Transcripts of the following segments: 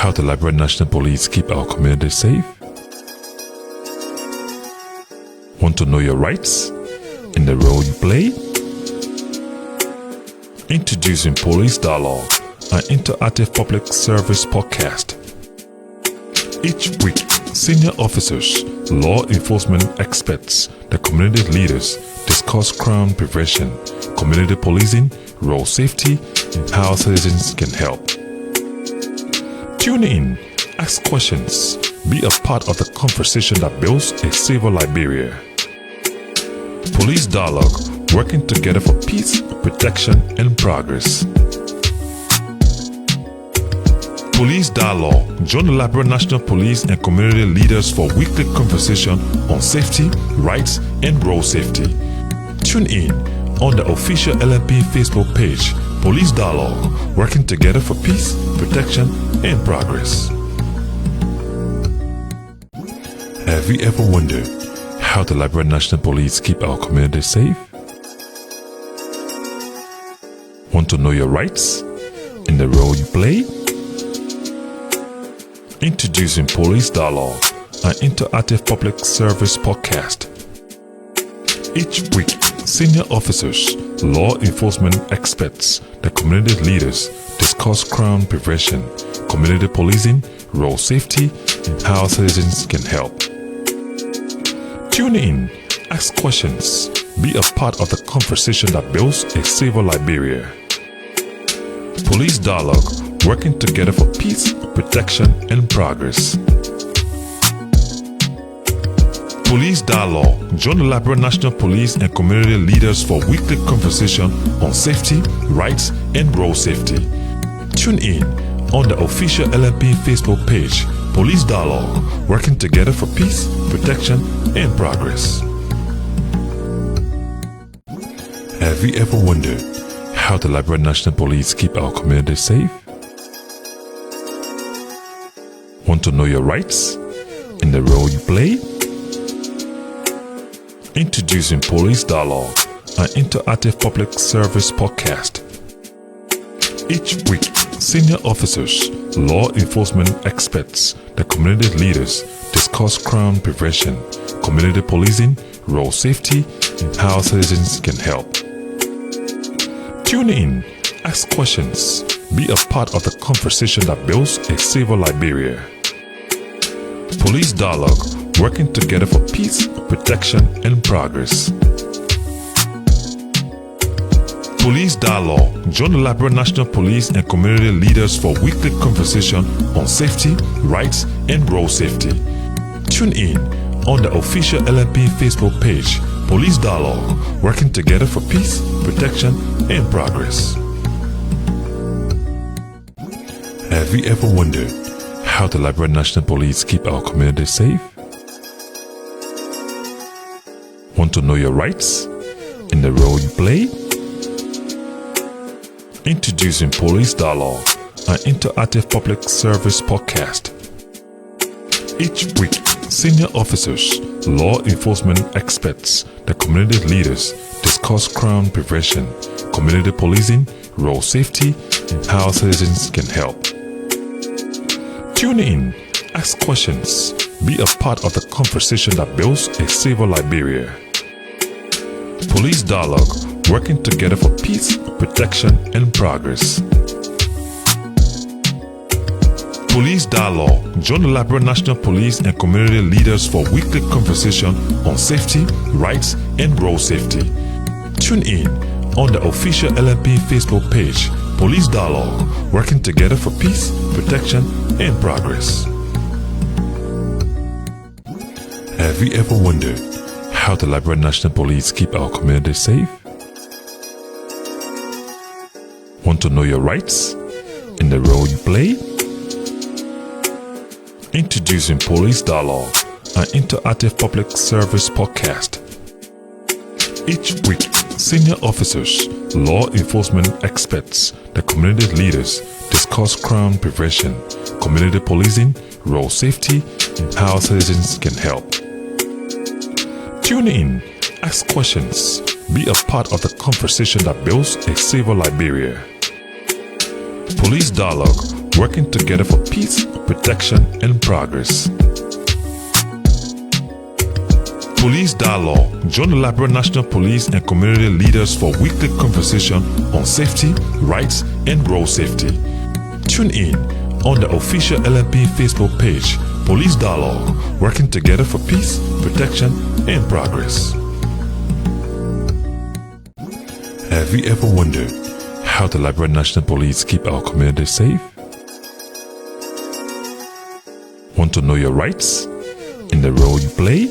How the Liberian National Police keep our community safe? Want to know your rights and the role you play? Introducing Police Dialogue, an interactive public service podcast. Each week, senior officers, law enforcement experts, the community leaders discuss crime prevention, community policing, road safety, and how citizens can help. Tune in, ask questions, be a part of the conversation that builds a safer Liberia. Police Dialogue, working together for peace, protection, and progress. Police Dialogue, join the Liberian National Police and community leaders for weekly conversation on safety, rights, and road safety. Tune in on the official LNP Facebook page, Police Dialogue, working together for peace, protection, and progress. Have you ever wondered how the Liberian National Police keep our community safe? Want to know your rights and the role you play? Introducing Police Dialogue, an interactive public service podcast. Each week, senior officers, law enforcement experts, the community leaders discuss crime prevention, community policing, road safety, and how citizens can help. Tune in, ask questions, be a part of the conversation that builds a safer Liberia. Police Dialogue, working together for peace, protection, and progress. Police Dialogue, join the Liberian National Police and community leaders for weekly conversation on safety, rights, and road safety. Tune in on the official LNP Facebook page, Police Dialogue, working together for peace, protection, and progress. Have you ever wondered how the Liberian National Police keep our community safe? Want to know your rights and the role you play? Introducing Police Dialogue, an interactive public service podcast. Each week, senior officers, law enforcement experts, the community leaders discuss crime prevention, community policing, road safety, and how citizens can help. Tune in, ask questions, be a part of the conversation that builds a safer Liberia. Police Dialogue, working together for peace, protection, and progress. Police Dialogue, join the Liberian National Police and community leaders for weekly conversation on safety, rights, and road safety. Tune in on the official LNP Facebook page, Police Dialogue, working together for peace, protection, and progress. Have you ever wondered how the Liberian National Police keep our community safe? Want to know your rights and the role you play? Introducing Police Dialogue, an interactive public service podcast. Each week, senior officers, law enforcement experts, the community leaders discuss crime prevention, community policing, road safety, and how citizens can help. Tune in, ask questions, be a part of the conversation that builds a safer Liberia. Police Dialogue, working together for peace, protection, and progress. Police Dialogue, join the Liberian National Police and community leaders for weekly conversation on safety, rights, and road safety. Tune in on the official LNP Facebook page, Police Dialogue, working together for peace, protection, and progress. Have you ever wondered how the Liberian National Police keep our community safe? Want to know your rights and the role you play? Introducing Police Dialogue, an interactive public service podcast. Each week, senior officers, law enforcement experts, the community leaders discuss crime prevention, community policing, road safety, and how citizens can help. Tune in, ask questions, be a part of the conversation that builds a safer Liberia. Police Dialogue, working together for peace, protection, and progress. Police Dialogue. Join the Liberia National Police and community leaders for weekly conversation on safety, rights, and road safety. Tune in on the official LMP Facebook page, Police Dialogue, working together for peace, protection, and progress. Have you ever wondered how the Liberia National Police keep our community safe? Want to know your rights in the role you play?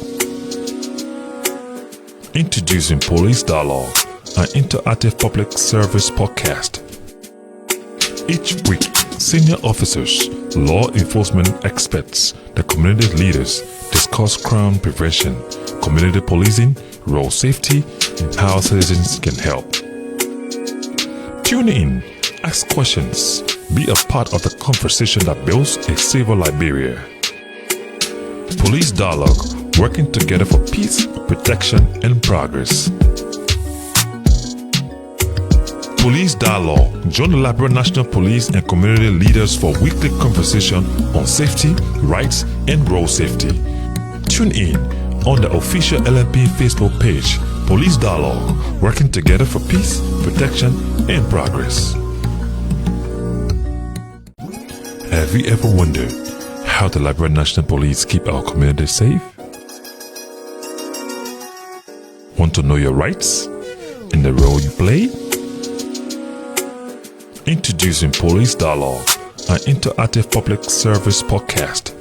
Introducing Police Dialogue, an interactive public service podcast. Each week, senior officers, law enforcement experts, the community leaders discuss crime prevention, community policing, road safety, and how citizens can help. Tune in, ask questions, be a part of the conversation that builds a safer Liberia. Police Dialogue, working together for peace, protection, and progress. Police Dialogue. Join the Liberia National Police and community leaders for weekly conversation on safety, rights, and road safety. Tune in on the official LMP Facebook page, Police Dialogue, working together for peace, protection, and progress. Have you ever wondered how the Liberia National Police keep our community safe? Want to know your rights in the role you play? Introducing Police Dialogue, an interactive public service podcast.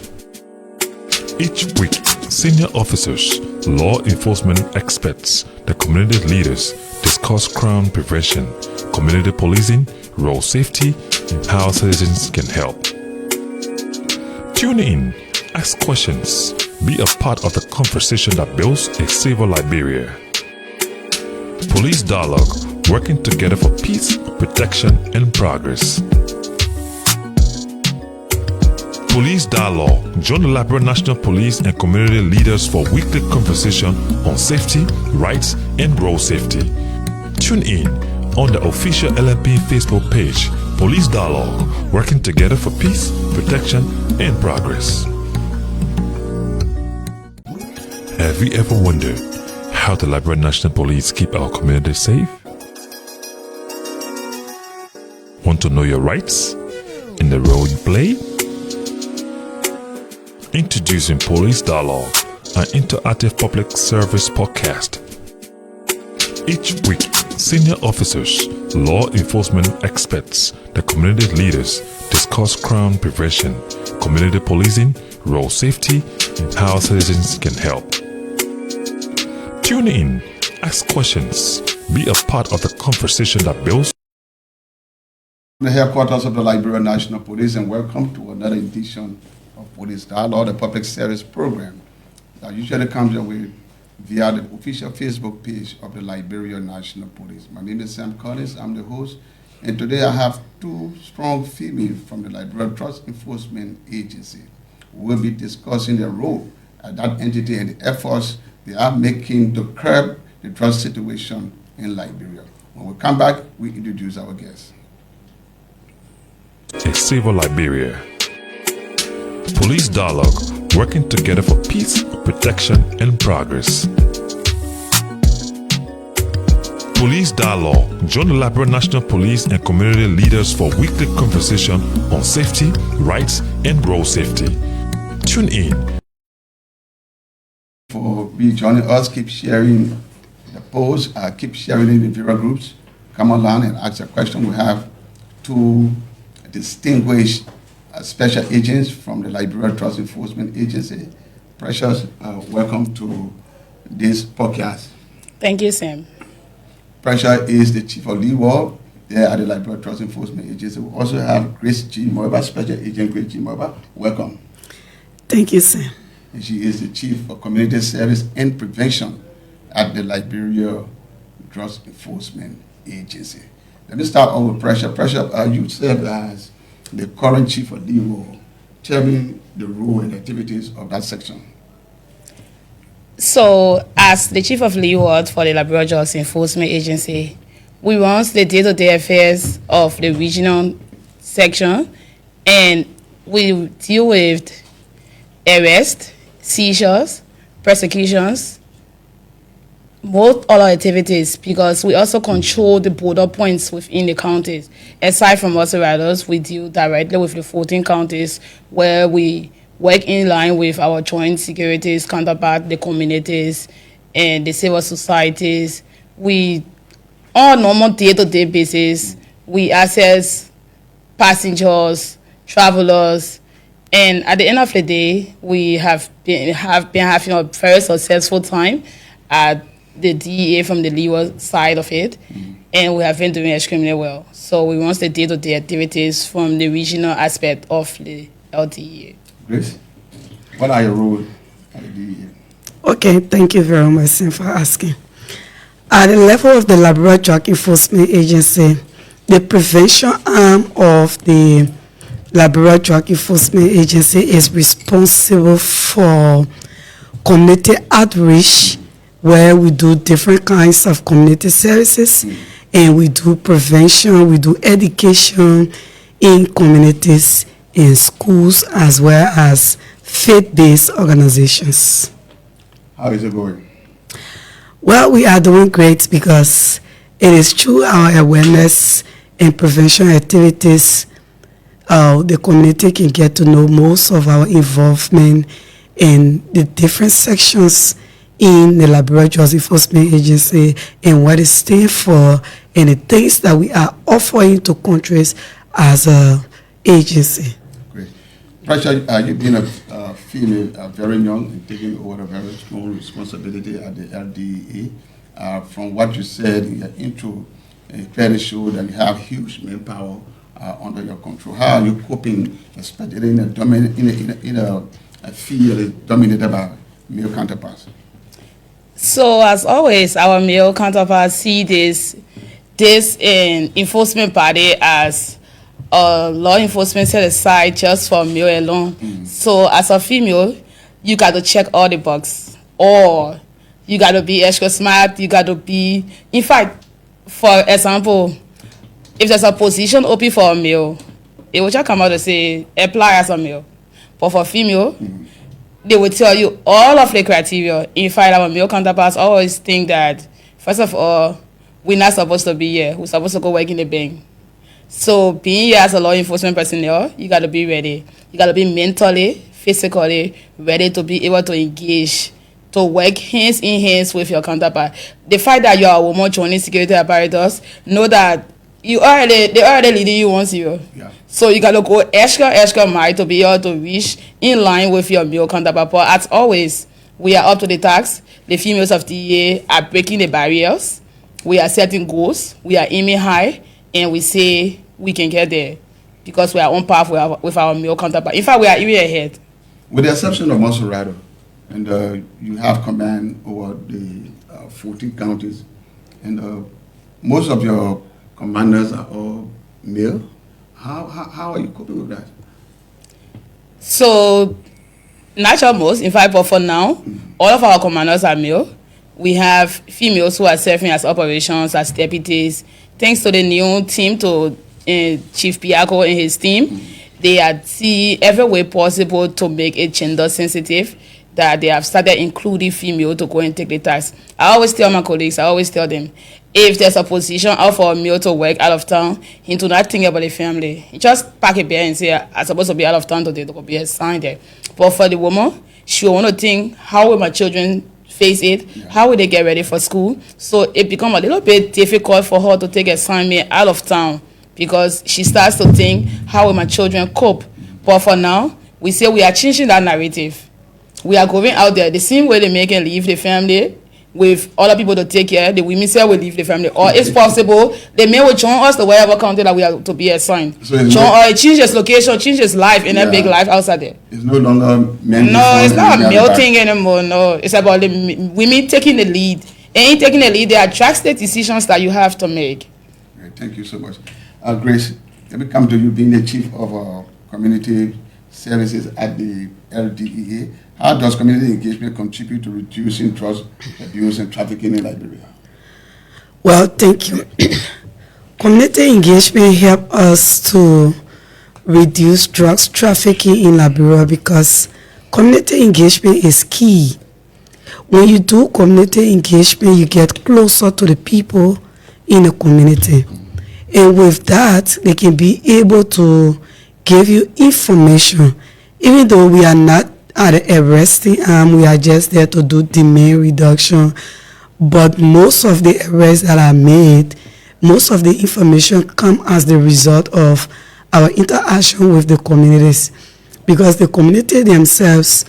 Each week, senior officers, law enforcement experts, the community leaders discuss crime prevention, community policing, road safety, and how citizens can help. Tune in, ask questions, be a part of the conversation that builds a safer Liberia. Police Dialogue, working together for peace, protection, and progress. Police Dialogue. Join the Liberia National Police and community leaders for weekly conversation on safety, rights, and road safety. Tune in on the official LMP Facebook page, Police Dialogue, working together for peace, protection, and progress. Have you ever wondered how the Liberia National Police keep our community safe? Want to know your rights in the role you play? Introducing Police Dialogue, an interactive public service podcast. Each week, senior officers, law enforcement experts, the community leaders discuss crime prevention, community policing, road safety, and how citizens can help. Tune in, ask questions, be a part of the conversation that builds. The headquarters of the Liberian National Police, and welcome to another edition of Police Dialogue, the public service program that usually comes your way via the official Facebook page of the Liberian National Police. My name is Sam Collins, I'm the host, and today I have two strong females from the Liberia Trust Enforcement Agency who will be discussing their role at that entity and the efforts they are making to curb the drug situation in Liberia. When we come back, we introduce our guests. A safer Liberia. Police Dialogue, working together for peace, protection, and progress. Police Dialogue. Join the Liberia National Police and community leaders for weekly conversation on safety, rights, and road safety. Tune in. For be joining us, keep sharing the posts, keep sharing it in various groups. Come along and ask a question. We have two distinguished special agents from the Liberia Trust Enforcement Agency. Precious, welcome to this podcast. Thank you, Sam. Precious is the Chief of Legal there at the Liberia Trust Enforcement Agency. We also have Grace G. Moiba, Special Agent Grace G. Moiba. Welcome. Thank you, Sam. And she is the Chief of Community Service and Prevention at the Liberia Trust Enforcement Agency. Let me start off with Pressure. Pressure, you serve as the current Chief of Legal. Tell me the role and activities of that section. So, as the Chief of Legal for the Liberia Trust Enforcement Agency, we run the day-to-day affairs of the regional section And we deal with arrest, seizures, persecutions, both all our activities, because we also control the border points within the counties. Aside from us riders, we deal directly with the 14 counties where we work in line with our joint securities counterpart, the communities, and the civil societies. We, on normal day-to-day basis, we assess passengers, travelers, and at the end of the day, we have been having a very successful time at the DEA from the legal side of it, and we have been doing extremely well. So we want the day-to-day activities from the regional aspect of the LDEA. Grace, what are your roles at the DEA? Okay, thank you very much, Sam, for asking. At the level of the Liberia Drug Enforcement Agency, the prevention arm of the Liberia Drug Enforcement Agency is responsible for community outreach, where we do different kinds of community services, and we do prevention, we do education in communities, in schools, as well as faith-based organizations. How is it going? Well, we are doing great because it is through our awareness and prevention activities the community can get to know most of our involvement in the different sections in the Liberia Drug Enforcement Agency and what it stands for and the things that we are offering to countries as an agency. Great. Prasha, you being a female, very young and taking over a very strong responsibility at the LDEA. From what you said in your intro, it clearly showed that you have huge manpower under your control. How are you coping, especially in a field that is dominated by male counterparts? So as always, our male counterparts see this enforcement body as a law enforcement set aside just for male alone. So as a female, you got to check all the boxes, or you got to be extra smart. You got to be, in fact, for example, if there's a position open for a male, it will just come out and say apply as a male. But for female, they will tell you all of the criteria. In fact, our male counterparts always think that, first of all, we're not supposed to be here. We're supposed to go work in the bank. So being here as a law enforcement personnel, you got to be ready. You got to be mentally, physically ready to be able to engage, to work hands in hands with your counterpart. The fact that you are a woman joining security apparatus, know that they already leading you once you. Yeah. So you got to go extra mile to be able to reach in line with your male counterpart. But as always, we are up to the task. The females of DEA are breaking the barriers. We are setting goals. We are aiming high, and we say we can get there because we are on path with our male counterpart. In fact, we are even ahead. With the exception of Muscle Rider, and you have command over the 14 counties, and most of your commanders are all male. How are you coping with that? So, not almost, in fact, but for now, all of our commanders are male. We have females who are serving as operations, as deputies. Thanks to the new team, to Chief Piaco and his team, they are seeing every way possible to make it gender sensitive, that they have started including female to go and take the task. I always tell my colleagues, I always tell them, if there's a position out for a male to work out of town, he do not think about the family. He just pack a bear and say, I'm supposed to be out of town today, to be assigned there. But for the woman, she will want to think, how will my children face it? How will they get ready for school? So it becomes a little bit difficult for her to take assignment out of town because she starts to think, how will my children cope? But for now, we say we are changing that narrative. We are going out there the same way they make and leave the family with other people to take care. The women say we leave the family, or if possible, the men will join us to wherever county that we are to be assigned. So change his location, change his life in a big life outside there. It's no longer men. No, it's not a male thing anymore. No, it's about the women taking the lead. And in taking the lead, there are drastic decisions that you have to make. Great, thank you so much, Grace. Let me come to you, being the chief of community services at the LDEA. How does community engagement contribute to reducing drug abuse and trafficking in Liberia? Well, thank you. Community engagement helps us to reduce drugs trafficking in Liberia because community engagement is key. When you do community engagement, you get closer to the people in the community. And with that, they can be able to give you information. Even though we are not at the arresting arm, we are just there to do demand reduction. But most of the arrests that are made, most of the information come as the result of our interaction with the communities. Because the community themselves,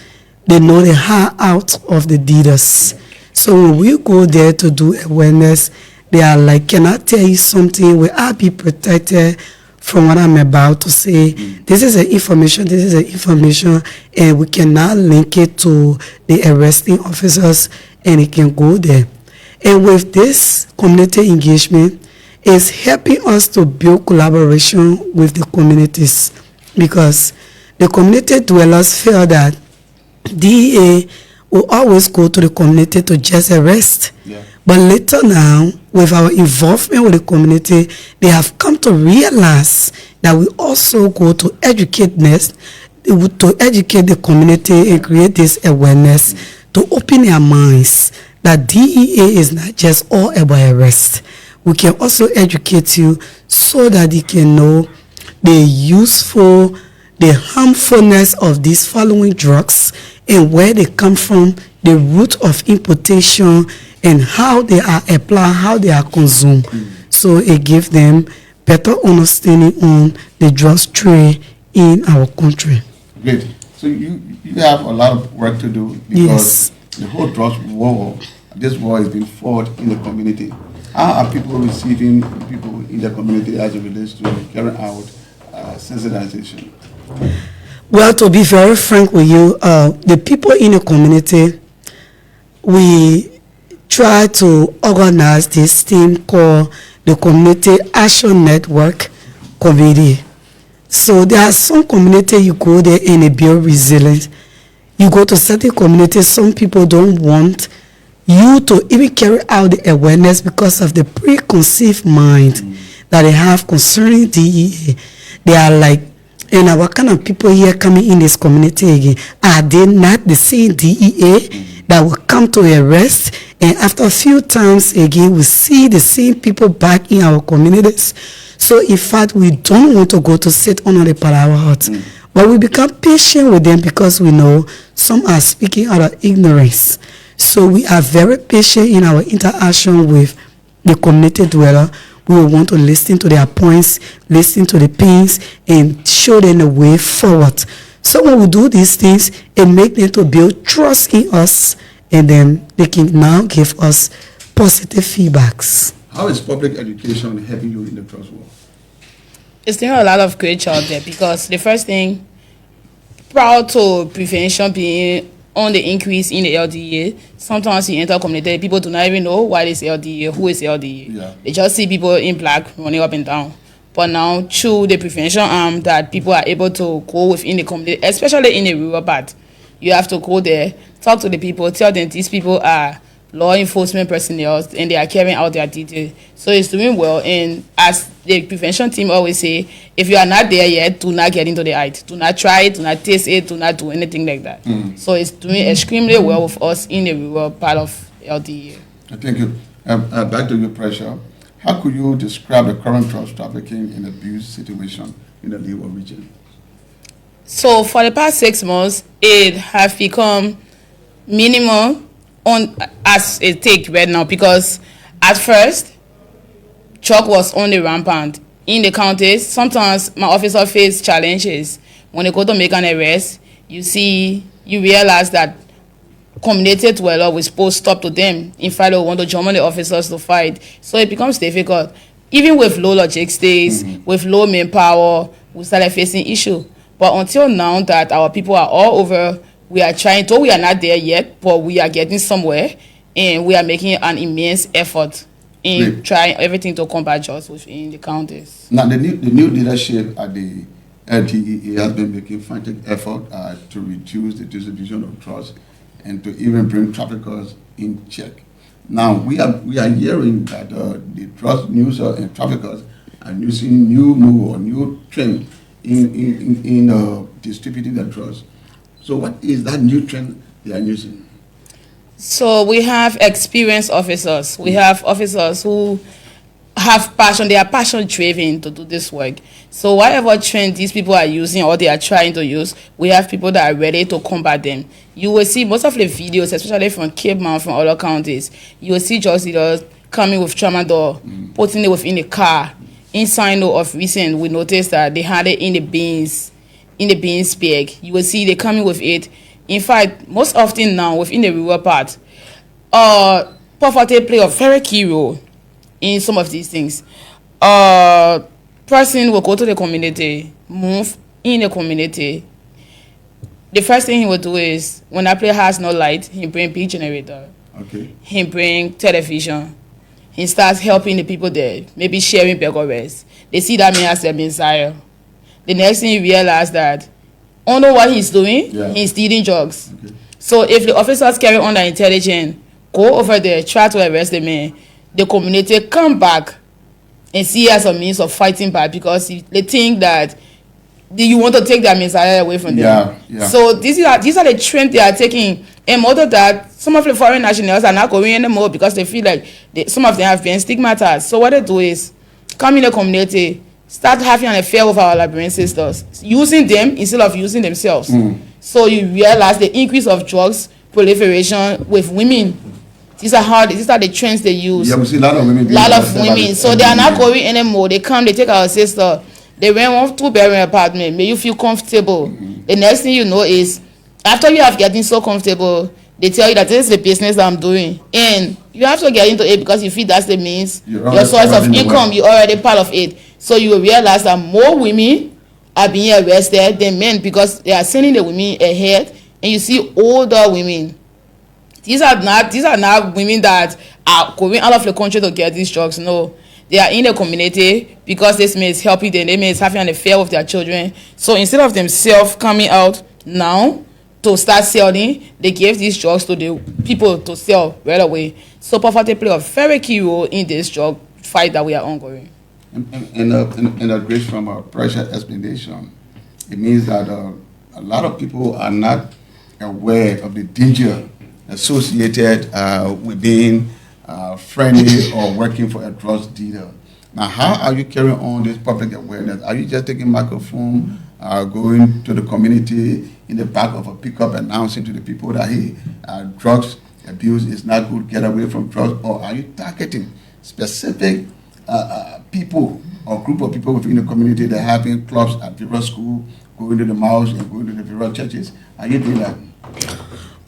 they know the heart out of the dealers. So when we go there to do awareness, they are like, can I tell you something? Will I be protected from what I'm about to say? This is the information, and we cannot link it to the arresting officers, and it can go there. And with this community engagement, it's helping us to build collaboration with the communities, because the community dwellers feel that DEA will always go to the community to just arrest. Yeah. But later now, with our involvement with the community, they have come to realize that we also go to educate the community and create this awareness to open their minds that DEA is not just all about arrest. We can also educate you so that you can know the harmfulness of these following drugs and where they come from, the root of importation, and how they are applied, how they are consumed. So it gives them better understanding on the drugs trade in our country. Great. So you have a lot of work to do because the whole drugs war, this war is being fought in the community. How are people receiving people in the community as it relates to carrying out sensitization? Well, to be very frank with you, the people in the community, we try to organize this thing called the Community Action Network Committee. So there are some community you go there and they build resilience. You go to certain communities, some people don't want you to even carry out the awareness because of the preconceived mind that they have concerning DEA. They are like, and what kind of people here coming in this community again? Are they not the same DEA that will come to arrest? And after a few times again, we see the same people back in our communities. So in fact, we don't want to go to sit under the power hut. But we become patient with them because we know some are speaking out of ignorance. So we are very patient in our interaction with the community dweller. We will want to listen to their points, listen to the pains, and show them the way forward. So when we do these things, it makes them to build trust in us, and then they can now give us positive feedbacks. How is public education helping you in the trust war? It's doing a lot of great job there because the first thing, prior to prevention being on the increase in the LDA, sometimes you enter community, people do not even know what is LDA, who is LDA. Yeah. They just see people in black running up and down. But now, through the prevention arm, that people are able to go within the community, especially in the rural part, you have to go there, talk to the people, tell them these people are law enforcement personnel and they are carrying out their duty. So it's doing well. And as the prevention team always say, if you are not there yet, do not get into the act. Do not try it, do not taste it, do not do anything like that. So it's doing extremely well with us in the rural part of LDA. Thank you. Back to your pressure. How could you describe the current drug trafficking and abuse situation in the Leeward region? So for the past 6 months, it has become minimal on as it takes right now, because at first drug was only rampant in the counties. Sometimes my officer face challenges when they go to make an arrest. You realize that community dweller will post stop to them. In fact, they want to join the officers to fight. So it becomes difficult. Even with low logistics, with low manpower, we started facing issue. But until now that our people are all over, we are trying, though we are not there yet, but we are getting somewhere, and we are making an immense effort in trying everything to combat drugs within the counties. Now, the new leadership at the LDEA has been making frantic effort to reduce the distribution of drugs and to even bring traffickers in check. Now, we are hearing that the drug users and traffickers are using new move or new trend in distributing the drugs. So what is that new trend they are using? So we have experienced officers. We have officers who have passion. They are passion driven to do this work. So whatever trend these people are using or they are trying to use, we have people that are ready to combat them. You will see most of the videos, especially from Cape Mount, from other counties, you will see drug dealers coming with tramadol, putting it within the car. Inside of recent, we noticed that they had it in the beans bag. You will see they coming with it. In fact, most often now within the rural part, poverty play a very key role in some of these things. Person will go to the community, move in the community. The first thing he will do is, when that player has no light, he bring big generator. Okay. He bring television. He starts helping the people there, maybe sharing burgers. They see that man as their Messiah. The next thing you realize that, under what he's doing, he's stealing drugs. Okay. So if the officers carry on the intelligence, go over there, try to arrest the man, the community come back and see as a means of fighting back, because they think that you want to take their Messiah away from them. Yeah. So these are the trends they are taking. And more than that, some of the foreign nationals are not going anymore because they feel like some of them have been stigmatized. So what they do is come in the community, start having an affair with our Liberian sisters, using them instead of using themselves. So you realize the increase of drugs proliferation with women. These are the trends they use. Yeah, we see a lot of women. So they are not going anymore. They come, they take our sister. They rent one 2-bedroom apartment. May you feel comfortable. The next thing you know is, after you have gotten so comfortable, they tell you that this is the business that I'm doing. And you have to get into it because you feel that's the means, your source of income, you're already part of it. So you will realize that more women are being arrested than men because they are sending the women ahead. And you see older women. These are not women that are going out of the country to get these drugs. No. They are in the community because this man is helping them. They may is having an affair with their children. So instead of themselves coming out now to start selling, they gave these drugs to the people to sell right away. So poverty play a very key role in this drug fight that we are ongoing. And a great from a pressure explanation, it means that a lot of people are not aware of the danger associated with being friendly or working for a drug dealer. Now, how are you carrying on this public awareness? Are you just taking microphone, going to the community in the back of a pickup, announcing to the people that, hey, drugs abuse is not good, get away from drugs? Or are you targeting specific people or group of people within the community that have in clubs at various schools, going to the mosques and going to the various churches? Are you doing that?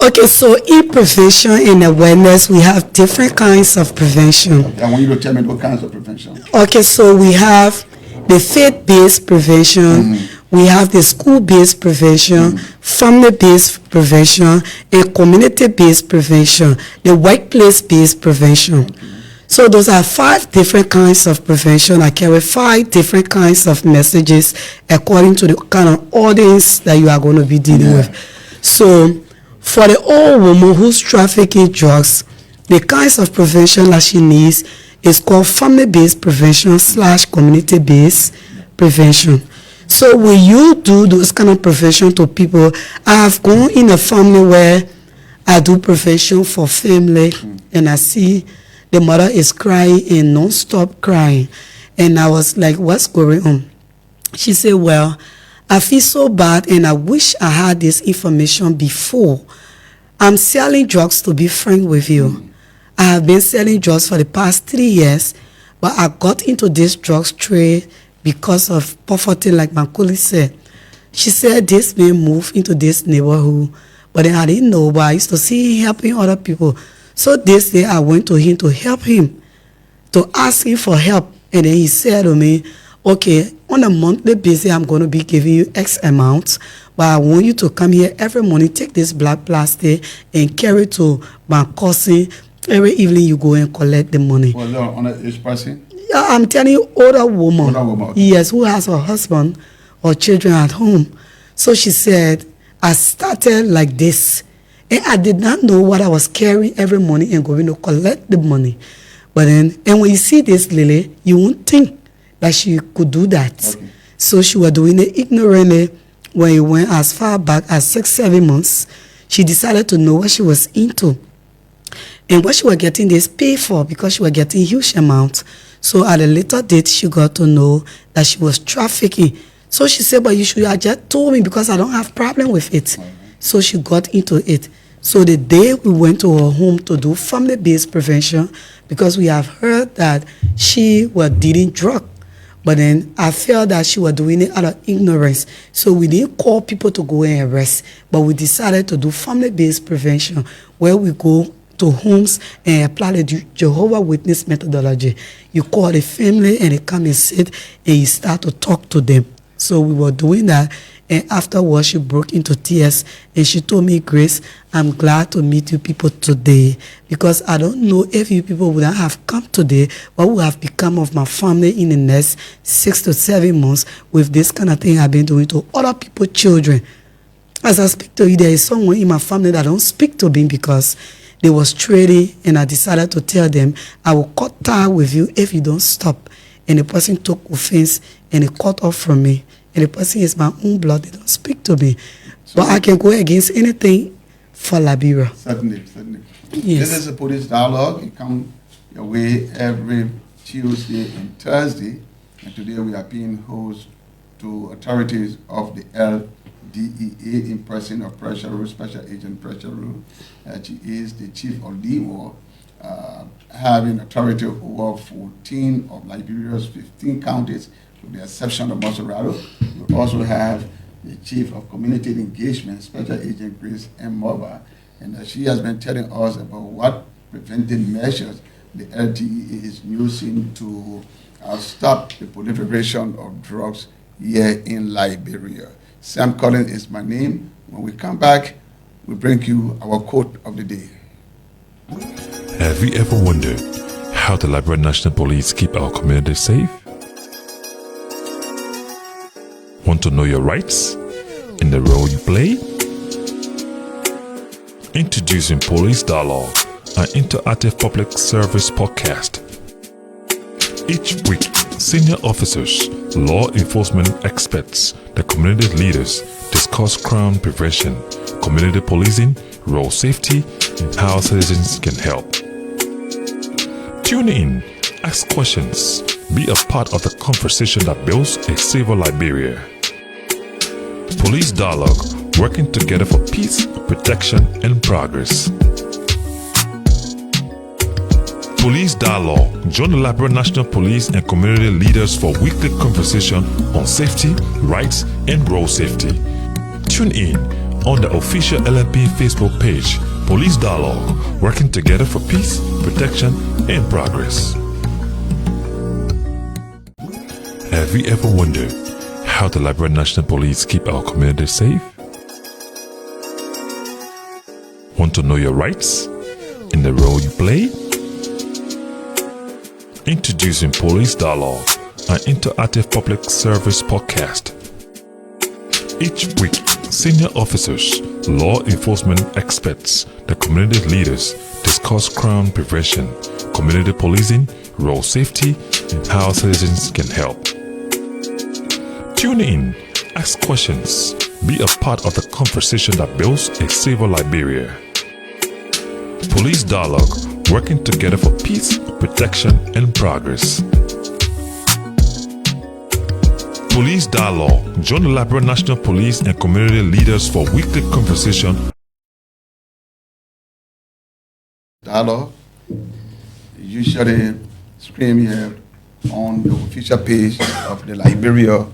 Okay, so in prevention and awareness, we have different kinds of prevention. I want you to tell me what kinds of prevention. Okay, so we have the faith-based prevention, we have the school-based prevention, family-based prevention, and community-based prevention, the workplace-based prevention. So those are 5 different kinds of prevention. I carry 5 different kinds of messages according to the kind of audience that you are going to be dealing with. So for the old woman who's trafficking drugs, the kinds of prevention that she needs is called family-based prevention / community-based prevention. So when you do those kind of prevention to people, I have gone in a family where I do prevention for family, and I see the mother is crying and non-stop crying. And I was like, what's going on? She said, well, I feel so bad and I wish I had this information before. I'm selling drugs to be frank with you. I have been selling drugs for the past 3 years, but I got into this drugs trade because of poverty, like Macaulay said. She said this man moved into this neighborhood, but then I didn't know, but I used to see him helping other people. So this day I went to him to help him, to ask him for help. And then he said to me, okay, on a monthly basis, I'm going to be giving you X amount, but I want you to come here every morning, take this black plastic and carry it to my cousin. Every evening you go and collect the money. Was that on each person? Yeah, I'm telling you, older woman. Older woman. Okay. Yes, who has her husband or children at home. So she said, I started like this. And I did not know what I was carrying every morning and going to collect the money. But then, and when you see this lily, you won't think that she could do that. Okay. So she was doing it ignorantly. When it went as far back as 6-7 months, she decided to know what she was into. And what she was getting this pay for, because she was getting huge amounts. So at a later date, she got to know that she was trafficking. So she said, but you should have just told me because I don't have problem with it. So she got into it. So the day we went to her home to do family-based prevention, because we have heard that she was dealing drugs. But then I felt that she was doing it out of ignorance. So we didn't call people to go and arrest, but we decided to do family-based prevention, where we go to homes and apply the Jehovah Witness methodology. You call the family and they come and sit and you start to talk to them. So we were doing that, and afterwards she broke into tears and she told me, Grace, I'm glad to meet you people today, because I don't know if you people would not have come today, what would have become of my family in the next 6 to 7 months with this kind of thing I've been doing to other people's children. As I speak to you, there is someone in my family that don't speak to me because they was trading, and I decided to tell them, I will cut tie with you if you don't stop. And the person took offense and he cut off from me. And the person is my own blood, they don't speak to me. So, but I can go against anything for Liberia. Certainly. Yes. This is a police dialogue. It comes your way every Tuesday and Thursday. And today we are being host to authorities of the LDEA in person of Pressure Room, Special Agent Pressure Room. She is the chief of LIBERIA, having authority over 14 of Liberia's 15 counties, with the exception of Masorado. We also have the chief of community engagement, Special Agent Grace M. Moba, and she has been telling us about what preventive measures the LDEA is using to stop the proliferation of drugs here in Liberia. Sam Collins is my name. When we come back, we bring you our quote of the day. Have you ever wondered how the Liberian National Police keep our community safe? Want to know your rights and the role you play? Introducing Police Dialogue, an interactive public service podcast. Each week, senior officers, law enforcement experts, the community leaders discuss crime prevention, community policing, road safety, and how citizens can help. Tune in, ask questions, be a part of the conversation that builds a safer Liberia. Police Dialogue, working together for peace, protection, and progress. Police Dialogue, join the Liberian National Police and community leaders for weekly conversation on safety, rights, and road safety. Tune in on the official LNP Facebook page, Police Dialogue, working together for peace, protection, and progress. Have you ever wondered how the Liberian National Police keep our community safe? Want to know your rights and the role you play? Introducing Police Dialogue, an interactive public service podcast. Each week, senior officers, law enforcement experts, the community leaders discuss crime prevention, community policing, road safety, and how citizens can help. Tune in, ask questions, be a part of the conversation that builds a safer Liberia. Police Dialogue, working together for peace, protection, and progress. Police Dialogue, join the Liberian National Police and community leaders for weekly conversation. Dialogue, usually stream here on the official page of the Liberia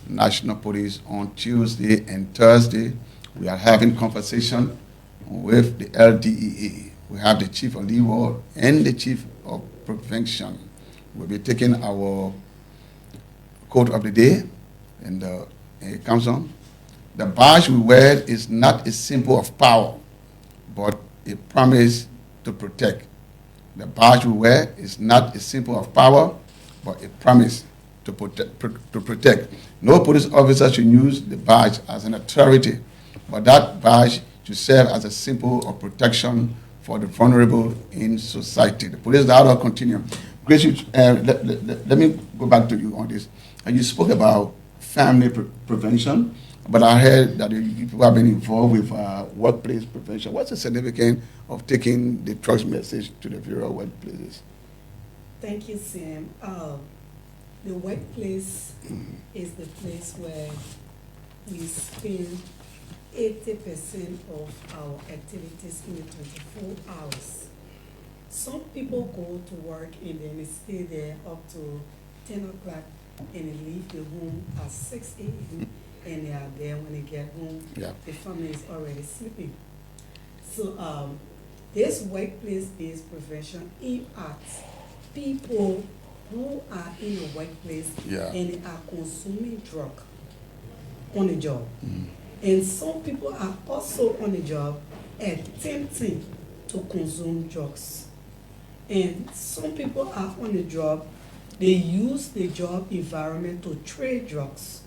National Police on Tuesday and Thursday. We are having conversation with the LDEA. We have the chief of legal and the chief of prevention. We'll be taking our quote of the day, and it comes on. The badge we wear is not a symbol of power, but a promise to protect. The badge we wear is not a symbol of power, but a promise to protect. No police officer should use the badge as an authority, but that badge should serve as a symbol of protection for the vulnerable in society. The police dialogue continue. Grace, let me go back to you on this. And you spoke about family prevention, but I heard that you people have been involved with workplace prevention. What's the significance of taking the trust message to the various workplaces? Thank you, Sam. The workplace is the place where we spend 80% of our activities in the 24 hours. Some people go to work and then they stay there up to 10 o'clock and they leave the home at 6 a.m. and they are there when they get home. Yeah. The family is already sleeping. So this workplace-based prevention impacts people who are in the workplace and they are consuming drug on the job. And some people are also on the job attempting to consume drugs. And some people are on the job, they use the job environment to trade drugs.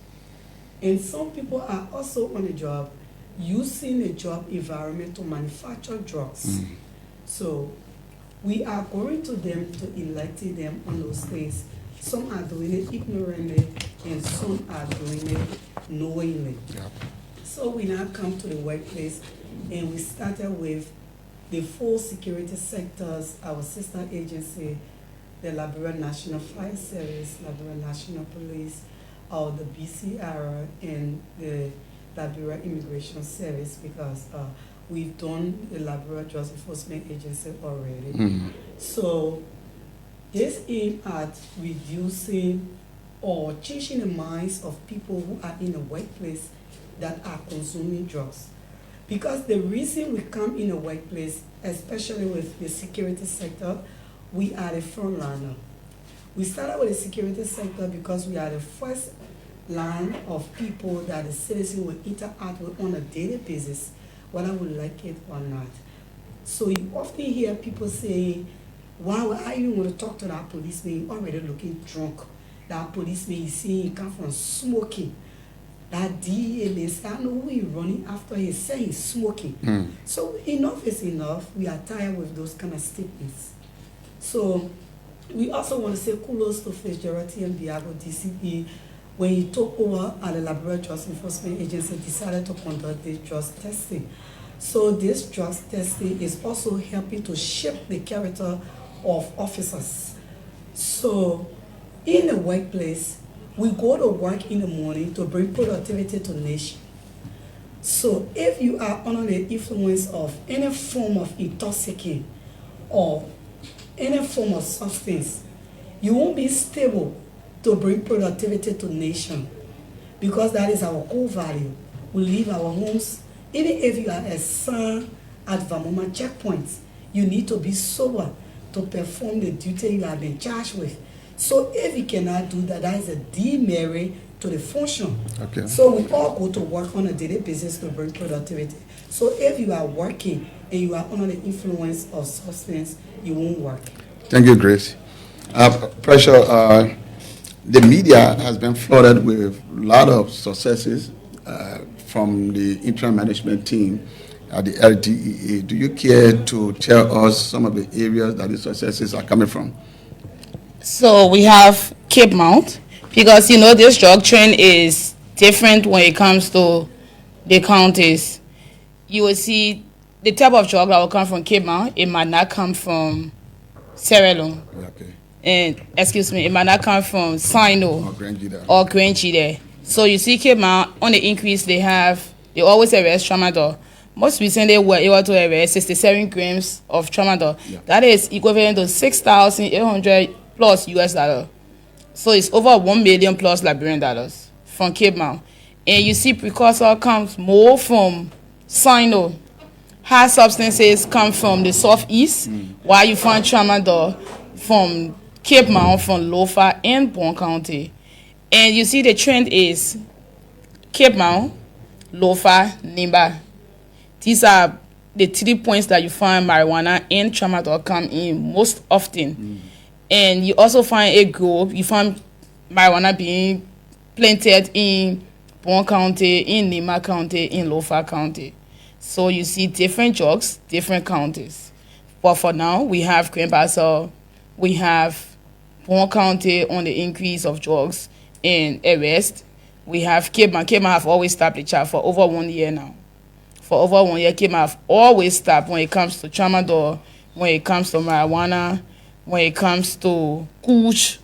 And some people are also on the job using the job environment to manufacture drugs. So we are going to them to enlighten them on those things. Some are doing it ignorantly and some are doing it knowingly. So we now come to the workplace and we started with the 4 security sectors, our sister agency, the Liberia National Fire Service, Liberia National Police, the BCR, and the Liberia Immigration Service, because we've done the Liberia Drug Enforcement Agency already. So this aim at reducing or changing the minds of people who are in the workplace that are consuming drugs. Because the reason we come in the workplace, especially with the security sector, we are the front liner. We started with the security sector because we are the first line of people that the citizen will interact with on a daily basis, whether we like it or not. So you often hear people say, why are you want to talk to that policeman already looking drunk? That policeman is saying he come from smoking. That DEA may say, I know who he's running after, he's saying he's smoking. So enough is enough. We are tired with those kind of statements. So we also want to say kudos to Fitzgerald and Biago DCP when he took over at the Liberia Drug Enforcement Agency, decided to conduct this drug testing. So this drug testing is also helping to shape the character of officers. So in the workplace, we go to work in the morning to bring productivity to the nation. So if you are under the influence of any form of intoxicant or any form of substance, you won't be stable to bring productivity to the nation, because that is our core value. We leave our homes, even if you are a son at Vamoma checkpoints, you need to be sober to perform the duty you have been charged with. So if you cannot do that, that is a demerit to the function. So we all go to work on a daily basis to bring productivity. So if you are working and you are under the influence of substance, you won't work. Thank you, Grace. Pressure, the media has been flooded with a lot of successes from the interim management team at the LDEA. Do you care to tell us some of the areas that the successes are coming from? So we have Cape Mount, because this drug trend is different when it comes to the counties. You will see the type of drug that will come from Cape Mount, it might not come from Sierra Leone. And it might not come from Sino or Grenji. So you see Cape Mount on the increase, they always arrest tramadol. Most recently, we were able to arrest 67 grams of tramadol. That is equivalent to 6,800 plus US dollar. So it's over 1 million plus Liberian dollars from Cape Mount. And you see precursor comes more from Sino. High substances come from the southeast, while you find tramadol from Cape Mount, from Lofa and Bon County. And you see the trend is Cape Mount, Lofa, Nimba. These are the 3 points that you find marijuana and tramadol come in most often. And you also find a group, you find marijuana being planted in Bon County, in Lima County, in Lofa County. So you see different drugs, different counties. But for now, we have Greenbassel, we have Bon County on the increase of drugs and arrest. We have Cape Man. Cape Man have always stopped the chart for over 1 year now. For over 1 year, Cape Man have always stopped when it comes to tramadol, when it comes to marijuana, when it comes to kush.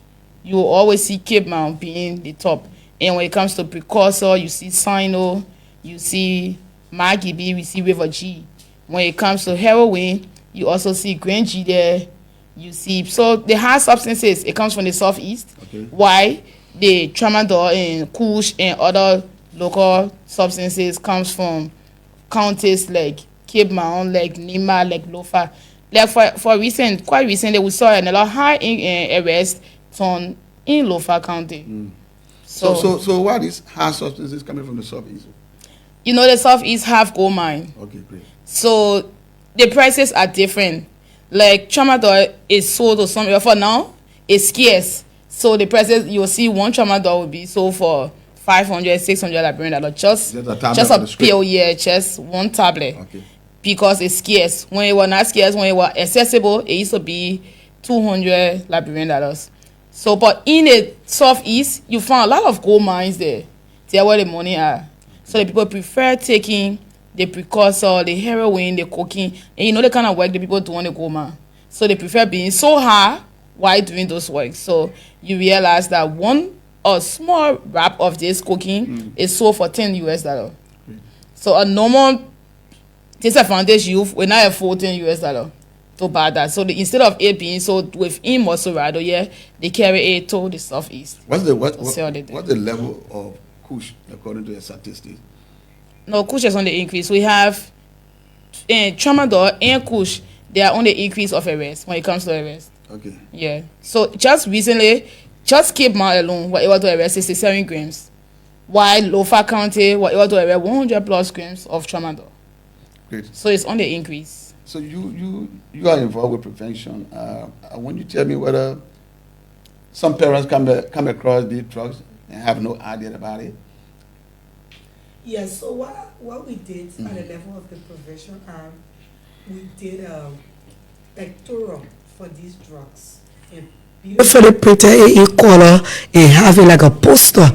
You will always see Cape Man being the top. And when it comes to precursor, you see Sino, you see Maggie B, we see River G. When it comes to heroin, you also see Grand G there. You see, so the hard substances, it comes from the southeast. Okay. Why the tramadol and kush and other local substances comes from counties like Cape Mountain, like Nima, like Lofa. Like for quite recently, we saw a lot high arrest on in Lofa County. So what is hard substances coming from the southeast? You know, the southeast have gold mine. Okay, great. So the prices are different. Like tramadol is sold to some, for now it's scarce. So the prices, you'll see one tramadol will be sold for 500, 600 Liberian dollars. Just a pill, yeah, just one tablet. Okay. Because it's scarce. When it was not scarce, when it was accessible, it used to be 200 Liberian dollars. So, but in the southeast, you find a lot of gold mines there. That's where the money are. So the people prefer taking the precursor, the heroin, the cocaine, and you know the kind of work the people do on the gold mine. So they prefer being so high while doing those work. So you realize that a small wrap of this cocaine is sold for $10 US. So a normal disadvantaged youth will not afford $10 US to buy that. So instead of it being sold within Mosorado, yeah, they carry it to the southeast. What's the level of kush according to the statistics? No, kush is on the increase. We have tramadol and kush. They are on the increase of arrest when it comes to arrest. Okay. Yeah. So just recently, just Cape Mountain alone were able to arrest 67 grams, while Lofa County were able to arrest 100 plus grams of tramadol. Great. So it's on the increase. So you are involved with prevention. I want you to tell me whether some parents come across these drugs and have no idea about it. Yes, so what we did at the level of the prevention arm, we did pectoral for these drugs. And beautifully printed it in color and have it like a poster.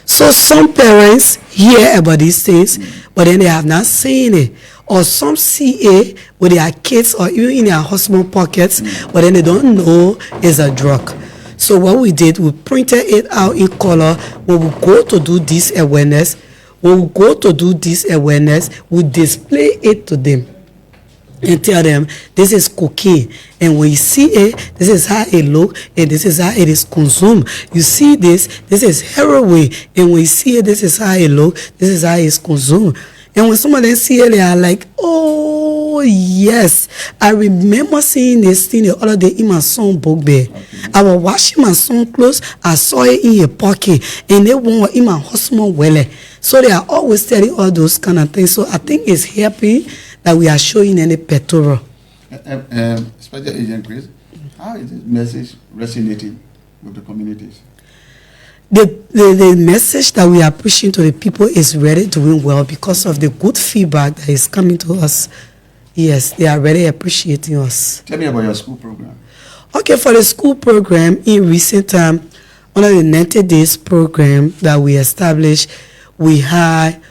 So some parents hear about these things, but then they have not seen it. Or some see it with their kids or even in their husband pockets, but then they don't know it's a drug. So what we did, we printed it out in color. When we go to do this awareness, we display it to them and tell them this is cocaine, and when you see it, this is how it look, and this is how it is consumed. You see this is heroin, and when you see it, this is how it look, this is how it is consumed. And when some of them see it, they are like, oh yes, I remember seeing this thing the other day in my son's book bag. Okay. I was washing my son's clothes, I saw it in a pocket, and they were in my husband's wallet. So they are always telling all those kind of things. So I think it's happy that we are showing any pectoral. Special Agent Chris, how is this message resonating with the communities? The message that we are pushing to the people is really doing well because of the good feedback that is coming to us. Yes, they are really appreciating us. Tell me about your school program. Okay, for the school program, in recent time, under the 90 days program that we established, we had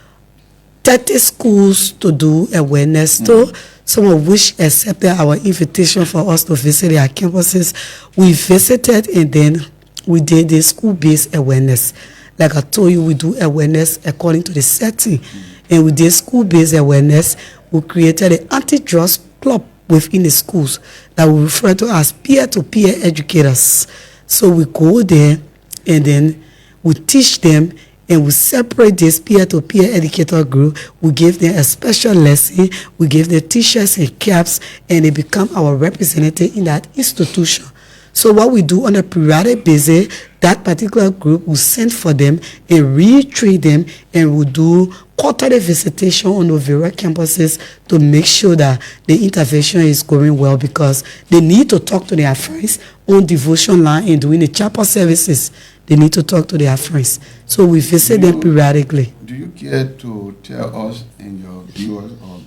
30 schools to do awareness to, some of which accepted our invitation for us to visit their campuses. We visited and then we did the school-based awareness. Like I told you, we do awareness according to the setting. And we did school-based awareness. We created an anti-drugs club within the schools that we refer to as peer-to-peer educators. So we go there and then we teach them, and we separate this peer-to-peer educator group. We give them a special lesson. We give them t-shirts and caps, and they become our representative in that institution. So what we do on a periodic basis, that particular group will send for them and re-treat them, and we'll do quarterly visitation on the various campuses to make sure that the intervention is going well, because they need to talk to their friends on devotion line and doing the chapel services. They need to talk to their friends. So we visit them periodically. Do you care to tell us and your viewers or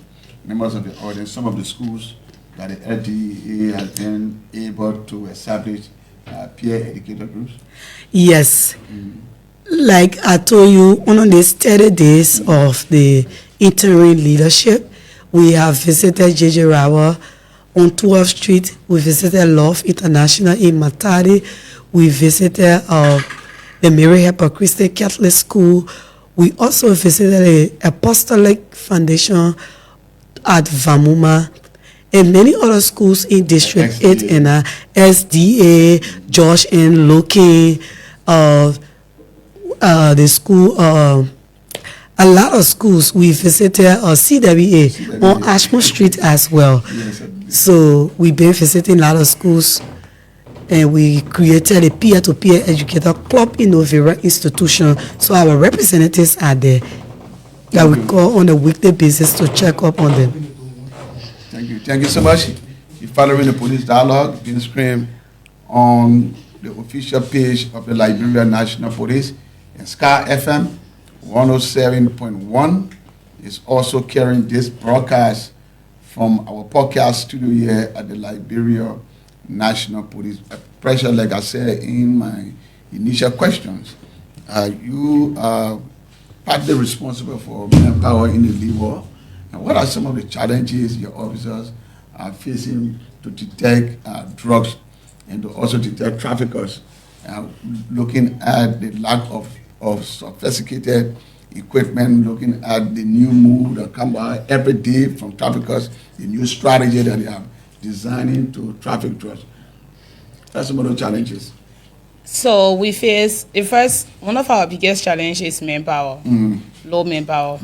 members of the audience some of the schools that the LDA has been able to establish peer educator groups? Yes. Like I told you, on these 30 days of the interim leadership, we have visited J.J. Rawa on 12th Street. We visited Love International in Matadi. We visited the Mary Harper Christian Catholic School. We also visited the Apostolic Foundation at Vamuma and many other schools in District 8 and SDA, Josh and Loki, the school, a lot of schools. We visited CWA on Ashmore Street as well. So we've been visiting a lot of schools, and we created a peer-to-peer educator club in Novera institution. So our representatives are there that we call on a weekly basis to check up on them. Thank you so much. You're following the police dialogue being streamed on the official page of the Liberia National Police, and Sky FM 107.1 is also carrying this broadcast from our podcast studio here at the Liberia National Police. Pressure, like I said in my initial questions, you are partly responsible for manpower in the LIBERIA. And what are some of the challenges your officers are facing to detect drugs and to also detect traffickers, looking at the lack of sophisticated equipment, looking at the new move that come by every day from traffickers, the new strategy that they are designing to traffic drugs? That's some of the challenges. So we face, one of our biggest challenges is manpower, low manpower.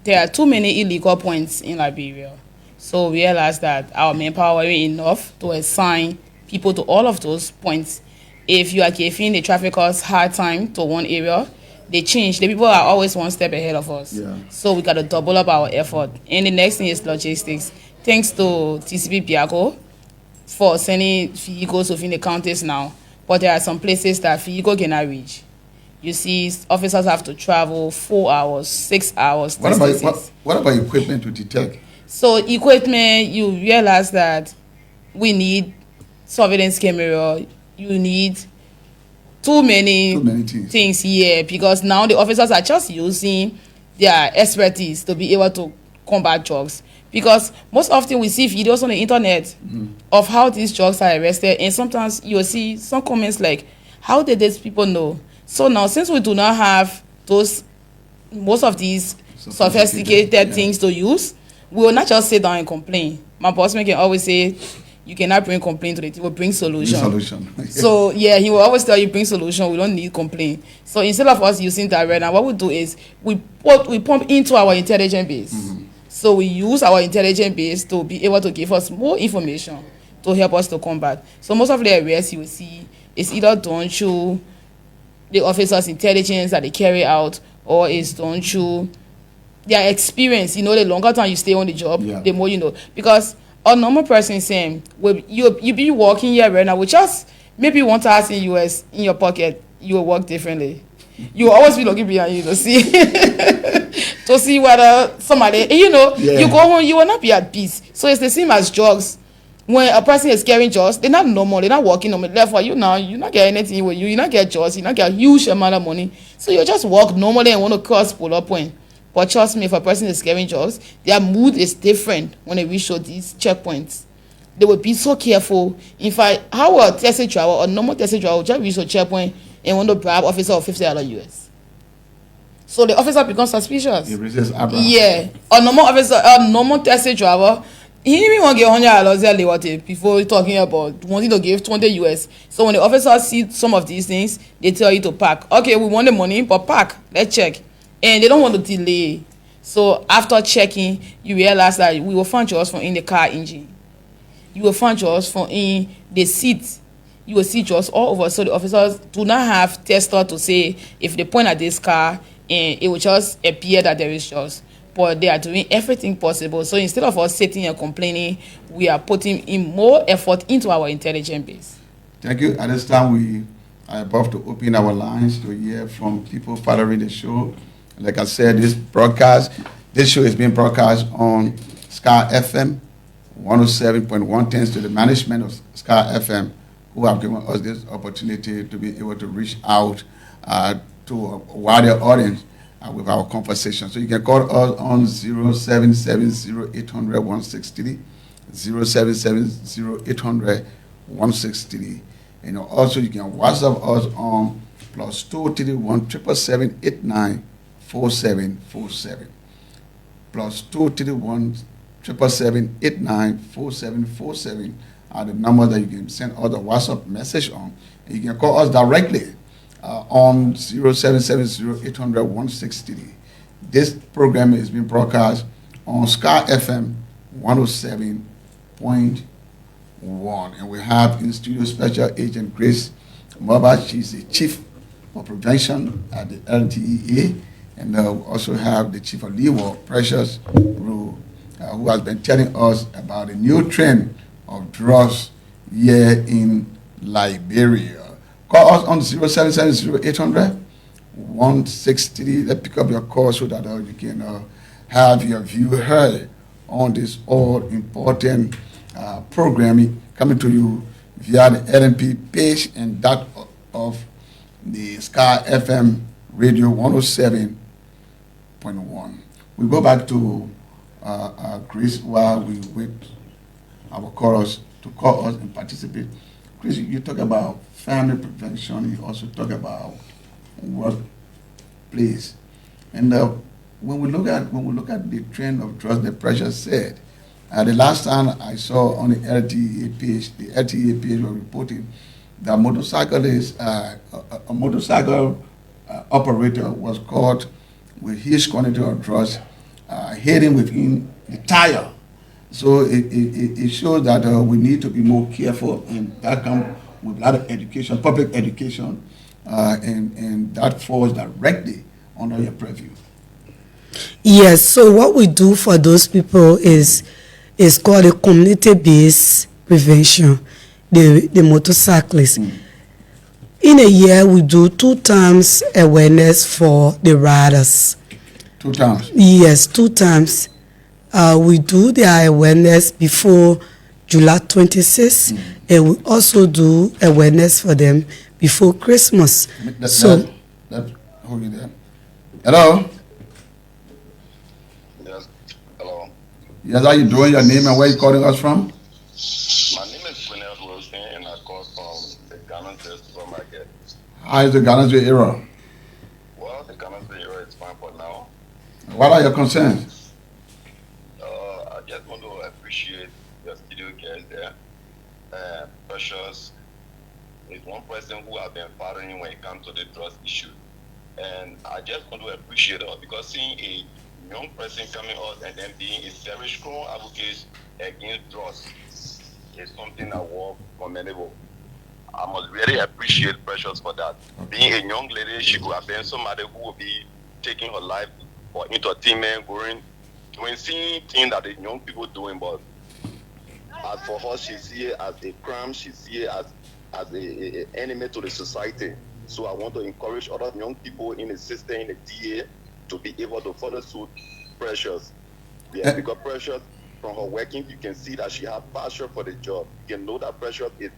There are too many illegal points in Liberia. So we realized that our manpower is enough to assign people to all of those points. If you are giving the traffickers hard time to one area, they change. The people are always one step ahead of us. Yeah. So we got to double up our effort. And the next thing is logistics. Thanks to TCP Biago for sending vehicles within the counties now. But there are some places that vehicle cannot reach. You see, officers have to travel 4 hours, 6 hours. What about equipment to detect? So equipment, you realize that we need surveillance camera. You need too many things here, because now the officers are just using their expertise to be able to combat drugs. Because most often we see videos on the internet of how these drugs are arrested, and sometimes you'll see some comments like, how did these people know? So now, since we do not have most of these sophisticated things to use, we will not just sit down and complain. My bossman can always say, you cannot bring complaint to the table, bring solution. So yeah, he will always tell you, bring solution, we don't need complaint. So instead of us using that right now, what we do is we pump into our intelligence base. So we use our intelligence base to be able to give us more information to help us to combat. So most of the arrests you will see is either done through the officers' intelligence that they carry out, or is done through their experience. The longer time you stay on the job, the more you know. Because a normal person saying, you be working here right now with just maybe $1,000 in your pocket, you will work differently. You will always be looking behind you to see to see whether somebody, you go home, you will not be at peace. So it's the same as drugs. When a person is carrying drugs, they're not normal, they're not working normal. Therefore, you not get anything with you, you not get drugs, you not get a huge amount of money. So you just walk normally and want to cross pull up point. But trust me, if a person is carrying drugs, their mood is different when they reach these checkpoints. They will be so careful. In fact, how a taxi driver or normal taxi driver will just reach a checkpoint and want to bribe officer of $50 US. So the officer becomes suspicious. He resists Abraham. Yeah. A normal taxi driver, he didn't even want to get $100 before talking about wanting to give $20 US. So when the officers see some of these things, they tell you to park. Okay, we want the money, but park. Let's check. And they don't want to delay. So after checking, you realize that we will find drugs from in the car engine. You will find drugs from in the seat. You will see drugs all over. So the officers do not have tester to say if they point at this car and it will just appear that there is drugs. But they are doing everything possible. So instead of us sitting and complaining, we are putting in more effort into our intelligence base. Thank you. At this time, we are about to open our lines to hear from people following the show. Like I said, this show is being broadcast on Sky FM 107.1, thanks to the management of Sky FM who have given us this opportunity to be able to reach out to a wider audience with our conversation. So you can call us on 0770-800-1630, 0770-800-1630. Also you can WhatsApp us on +231 777 894747, +231 777 894747 are the numbers that you can send us a WhatsApp message on. And you can call us directly on 0770-800-1630. This program is being broadcast on Sky FM 107.1, and we have in studio Special Agent Grace Maba. She's the Chief of Prevention at the LTEA, and we also have the Chief of Legal, Precious Rue, who has been telling us about the new trend of drugs here in Liberia. Call us on 0770-800-1630. Let's pick up your call so that you can have your view heard on this all-important programming coming to you via the LNP page and that of the Sky FM Radio 107.1. We go back to Chris while we wait our callers to call us and participate. Chris, you talk about family prevention. You also talk about workplace, and when we look at the trend of drugs, the Precious said, the last time I saw on the LTEA page, was reporting that a motorcycle operator was caught with huge quantity of drugs hidden within the tire. So it shows that we need to be more careful, and that comes with a lot of education, public education, and that falls directly under your purview. Yes, so what we do for those people is called a community-based prevention, the motorcyclists. In a year, we do 2 times awareness for the riders. 2 times? Yes, 2 times. We do their awareness before July 26th, and we also do awareness for them before Christmas. Hold you there. Hello? Yes, hello. Yes, how you doing? Your name and where you calling us from? My name is Quinel Wilson, and I call from the Ghana supermarket. How is the Ghana era? Well, the Ghana era is fine for now. What are your concerns? I just want to appreciate your studio guest there. Precious is one person who has been fighting when it comes to the drugs issue. And I just want to appreciate her because seeing a young person coming out and then being a very strong advocate against drugs is something that was commendable. I must really appreciate Precious for that. Being a young lady, she could have been somebody who would be taking her life for entertainment, doing seeing things that the young people doing, but as for her, she see it as a crime, she see it as a enemy to the society. So I want to encourage other young people in the system, in the DA, to be able to follow suit Precious. Yeah, because Precious, from her working, you can see that she has passion for the job. You can know that Precious is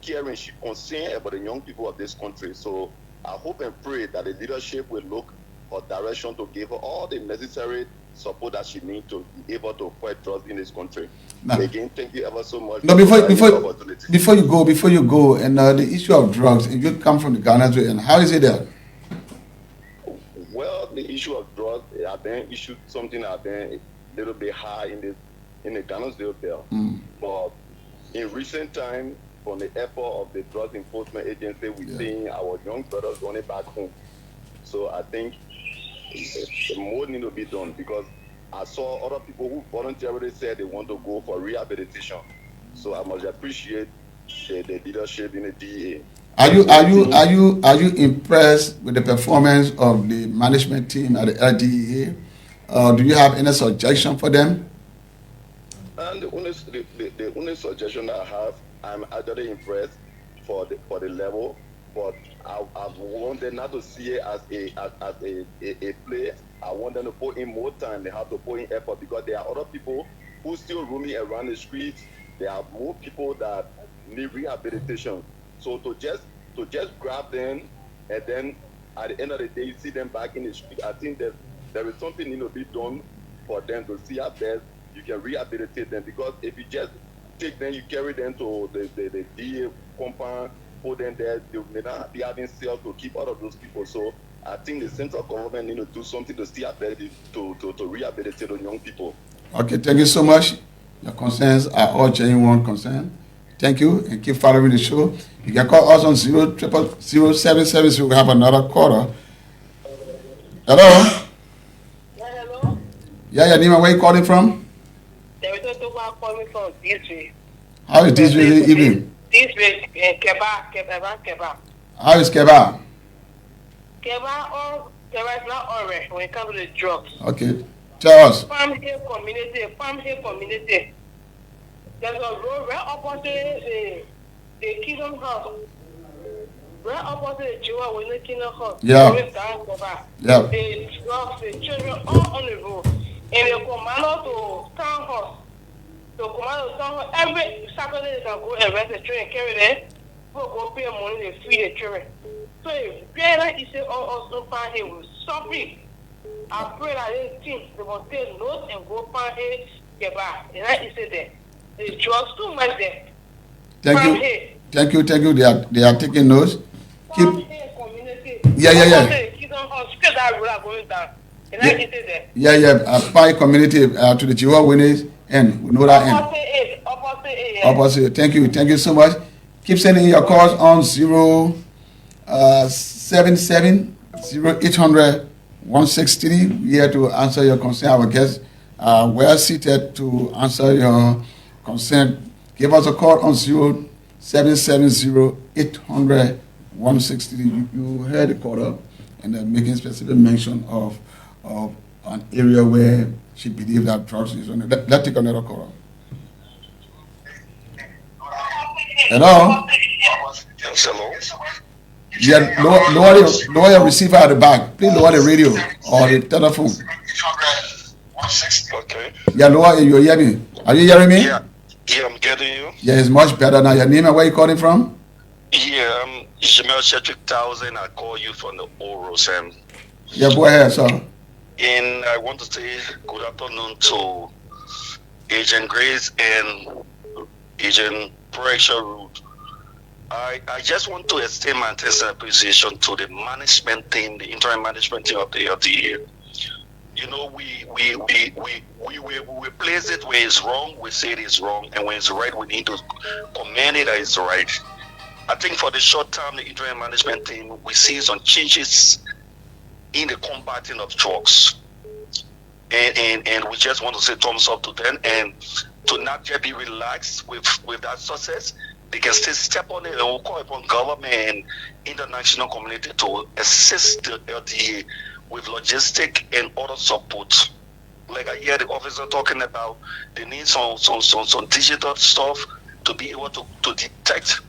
caring, she's concerned about the young people of this country. So I hope and pray that the leadership will look for direction to give her all the necessary support that she needs to be able to fight drugs in this country. Now, again, thank you ever so much. No, before you go, and the issue of drugs, if you come from the Ghana, and how is it there? Well, the issue of drugs, I've been issued something I've been a little bit high in the Ghana bill. But in recent time, from the effort of the Drug Enforcement Agency, we're seeing our young brothers going back home. So I think more need to be done because I saw other people who voluntarily said they want to go for rehabilitation. So I must appreciate the leadership in the DA. Are you impressed with the performance of the management team at the LDEA? Do you have any suggestion for them? And the only suggestion I have, I'm actually impressed for the level, but I want them not to see it as a play. I want them to put in more time. They have to put in effort because there are other people who still roaming around the streets. There are more people that need rehabilitation. So to just grab them, and then at the end of the day, you see them back in the street. I think that there is something need to be done for them to see how best you can rehabilitate them. Because if you just take them, you carry them to the DA compound, put them there, they may not be having cells to keep all of those people. So I think the central government need to do something to see how best to rehabilitate those young people. Okay, thank you so much. Your concerns are all genuine concerns. Thank you, and keep following the show. You can call us on 0000770. We have another caller. Hello? Hello? Yeah, your name and where you calling from? There is also one calling from this way. How is this really evening? This way, Keba. How is Keba? Keba is not alright when it comes to the drugs. Okay, tell us. Farm here community. There's a road right opposite the Kingdom House. Right opposite the Jehovah Witness Kingdom House. Yeah. Yeah. The drugs, the children all on the road. And they command us to town hall. Every Saturday they can go arrest the children, carry them. People go pay money, they free the children. So if parents is also find here with suffering, I pray that they think they will take notes and go find here, get back. And that is it there. The drugs too much there. Thank you. They are taking notes. Keep. Yeah. Apply community to the Jehovah Witness, and we know that end. Opposite. Thank you so much. Keep sending your calls on 077 0800 163. We here to answer your concern. Our guests are well seated to answer your concern. Give us a call on 0770 800 163. You heard the caller, and they're making specific mention of an area where she believes that drugs is on it. Let's take another caller. Hello? Yes, hello. Yeah, lower your receiver at the back. Please lower the radio or the telephone. Okay. Yeah, lower. You hear me? Are you hearing me? Yeah, I'm getting you. Yeah, it's much better now. Your name and where you calling from? Yeah, Jamel Cedric 1000. I call you from the Oro, Sam. Yeah, go ahead, sir. And I want to say good afternoon to Agent Grace and Agent Pressure Root. I just want to extend my thanks and appreciation to the management team, the interim management team of the LDA. You know, we place it where it's wrong, we say it is wrong, and when it's right, we need to commend it that it's right. I think for the short term, the interim management team, we see some changes in the combating of drugs. And we just want to say thumbs up to them, and to not just be relaxed with that success. They can still step on it, and we'll call upon government and international community to assist the LDA with logistic and other support. Like I hear the officer talking about, they need some digital stuff to be able to detect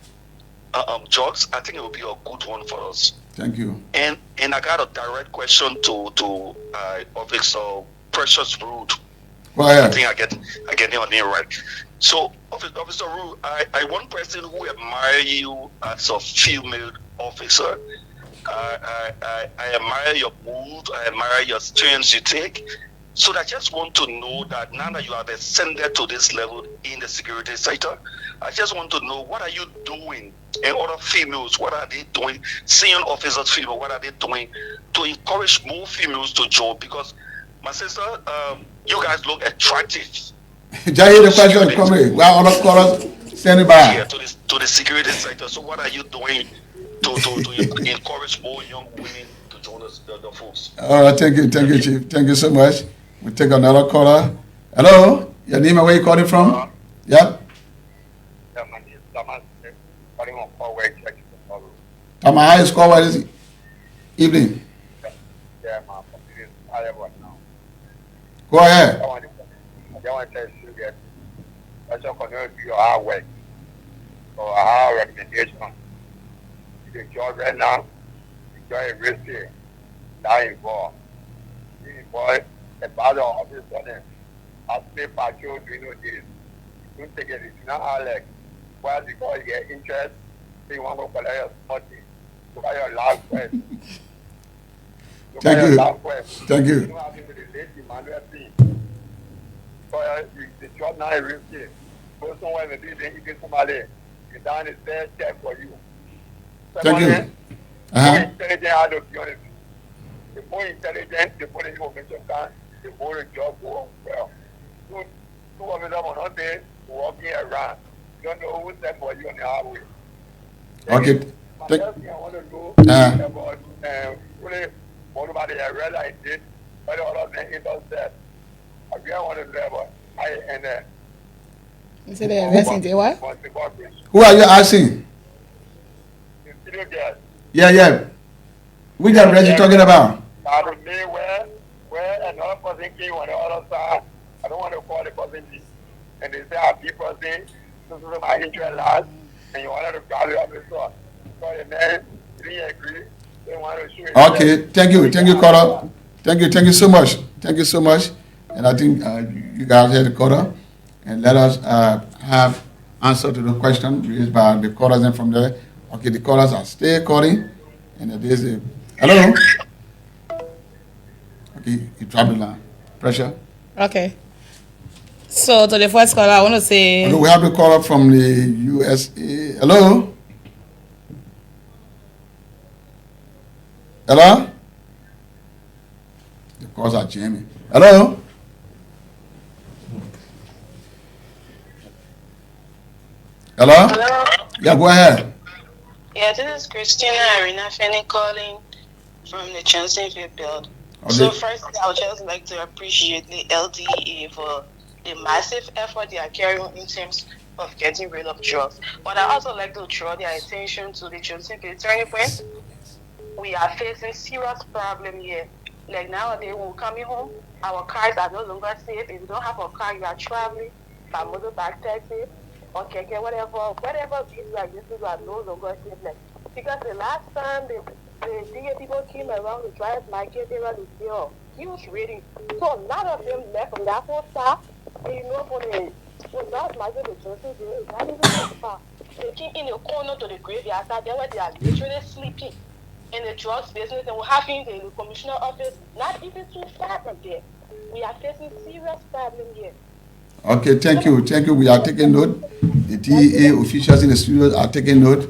drugs. I think it will be a good one for us. Thank you. And I got a direct question to Officer Precious Root. Go ahead. I think I get your name right. So, Officer Root, I one person who admire you as a female officer. I admire your mood. I admire your strengths you take. So I just want to know that now that you have ascended to this level in the security sector, I just want to know, what are you doing, and other females, what are they doing, senior officers, female, what are they doing to encourage more females to join? Because my sister, you guys look attractive. Just hear the question, come here. We are on the callers, stand by. Yeah, to the security sector. So what are you doing to encourage more young women to join us, the folks? All right, thank you, Chief. Thank you so much. We take another caller. Hello, your name and where you calling from? Yeah. Yeah, my name is Thomas. Calling on Conway Church. Thomas, how is called this evening? Yeah, my computer is tired right now. Go ahead. I want to tell you that I just want to do your hard work. So our recommendation, the job right now, the job is risky, not involved. Boy, the father of this son, I stay patrol doing no this. Don't take it, it's not Alex. Well, because you get interest, so you want to collect your money. Look at your last question. Thank you. Thank You you. know how people they late Emmanuel thing. Because the job now is risky. Go somewhere maybe then you get somebody. You down is there, check for you. Thank you. More intelligent out of the honest. The more intelligent, the more information can, the more the job go well. Two of them are not there walking around. You don't know who's there for you on the highway. Okay. My first thing I want to know about really what about the realize it, but all of them it does that. I really want to know about I You say they arrest in what? Who are you asking? Yeah. Which address you talking about? I don't know where another person came on the other side. I don't want to call the person this. And they say, I'm the person, this is my interest last, and you wanted to call it up and so. So the man didn't agree. They want to show it. Okay, thank you, caller. Thank you so much. And I think you guys heard the caller. And let us have answer to the question raised by the callers and from there. Okay, the callers are still calling. And there's a hello. Okay, you dropped the line. Pressure. Okay. So to the first caller, I want to say. Okay, we have the caller from the USA. Hello. Hello. The calls are jamming. Hello. Hello? Hello? Yeah, go ahead. Yeah, this is Christina Arena Fanny calling from the Johnsonville build. Okay. So first, I would just like to appreciate the LDA for the massive effort they are carrying on in terms of getting rid of drugs. But I also like to draw their attention to the Johnsonville turning point. We are facing serious problem here. Like nowadays, when we're coming home, our cars are no longer safe. If you don't have a car, you are traveling by motorbike, taxi, or keke, whatever vehicles are used to are no longer safe. Like, because the last time the DA people came around to drive market, they were to sell huge rating. So a lot of them left from that whole staff. And you know, for the last market, the Johnson is not even that far. They came in the corner to the graveyard side, there where they are literally sleeping in the drugs business, and we're having the commissioner office not even too far from there. We are facing serious problem here. Okay, thank you. We are taking note. The DEA officials in the studios are taking note,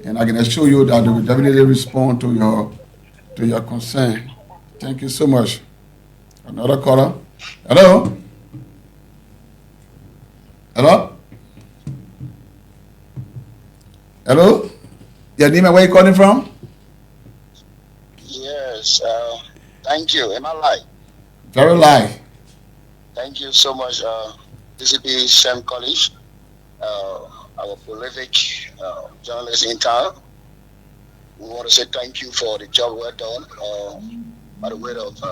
and I can assure you that they will definitely respond to your concern. Thank you so much. Another caller. Hello. Your name and where you calling from? Yes, thank you. Am I live? Very live. Thank you so much. This is Sam College, our prolific journalist in town. We want to say thank you for the job well done. By the way of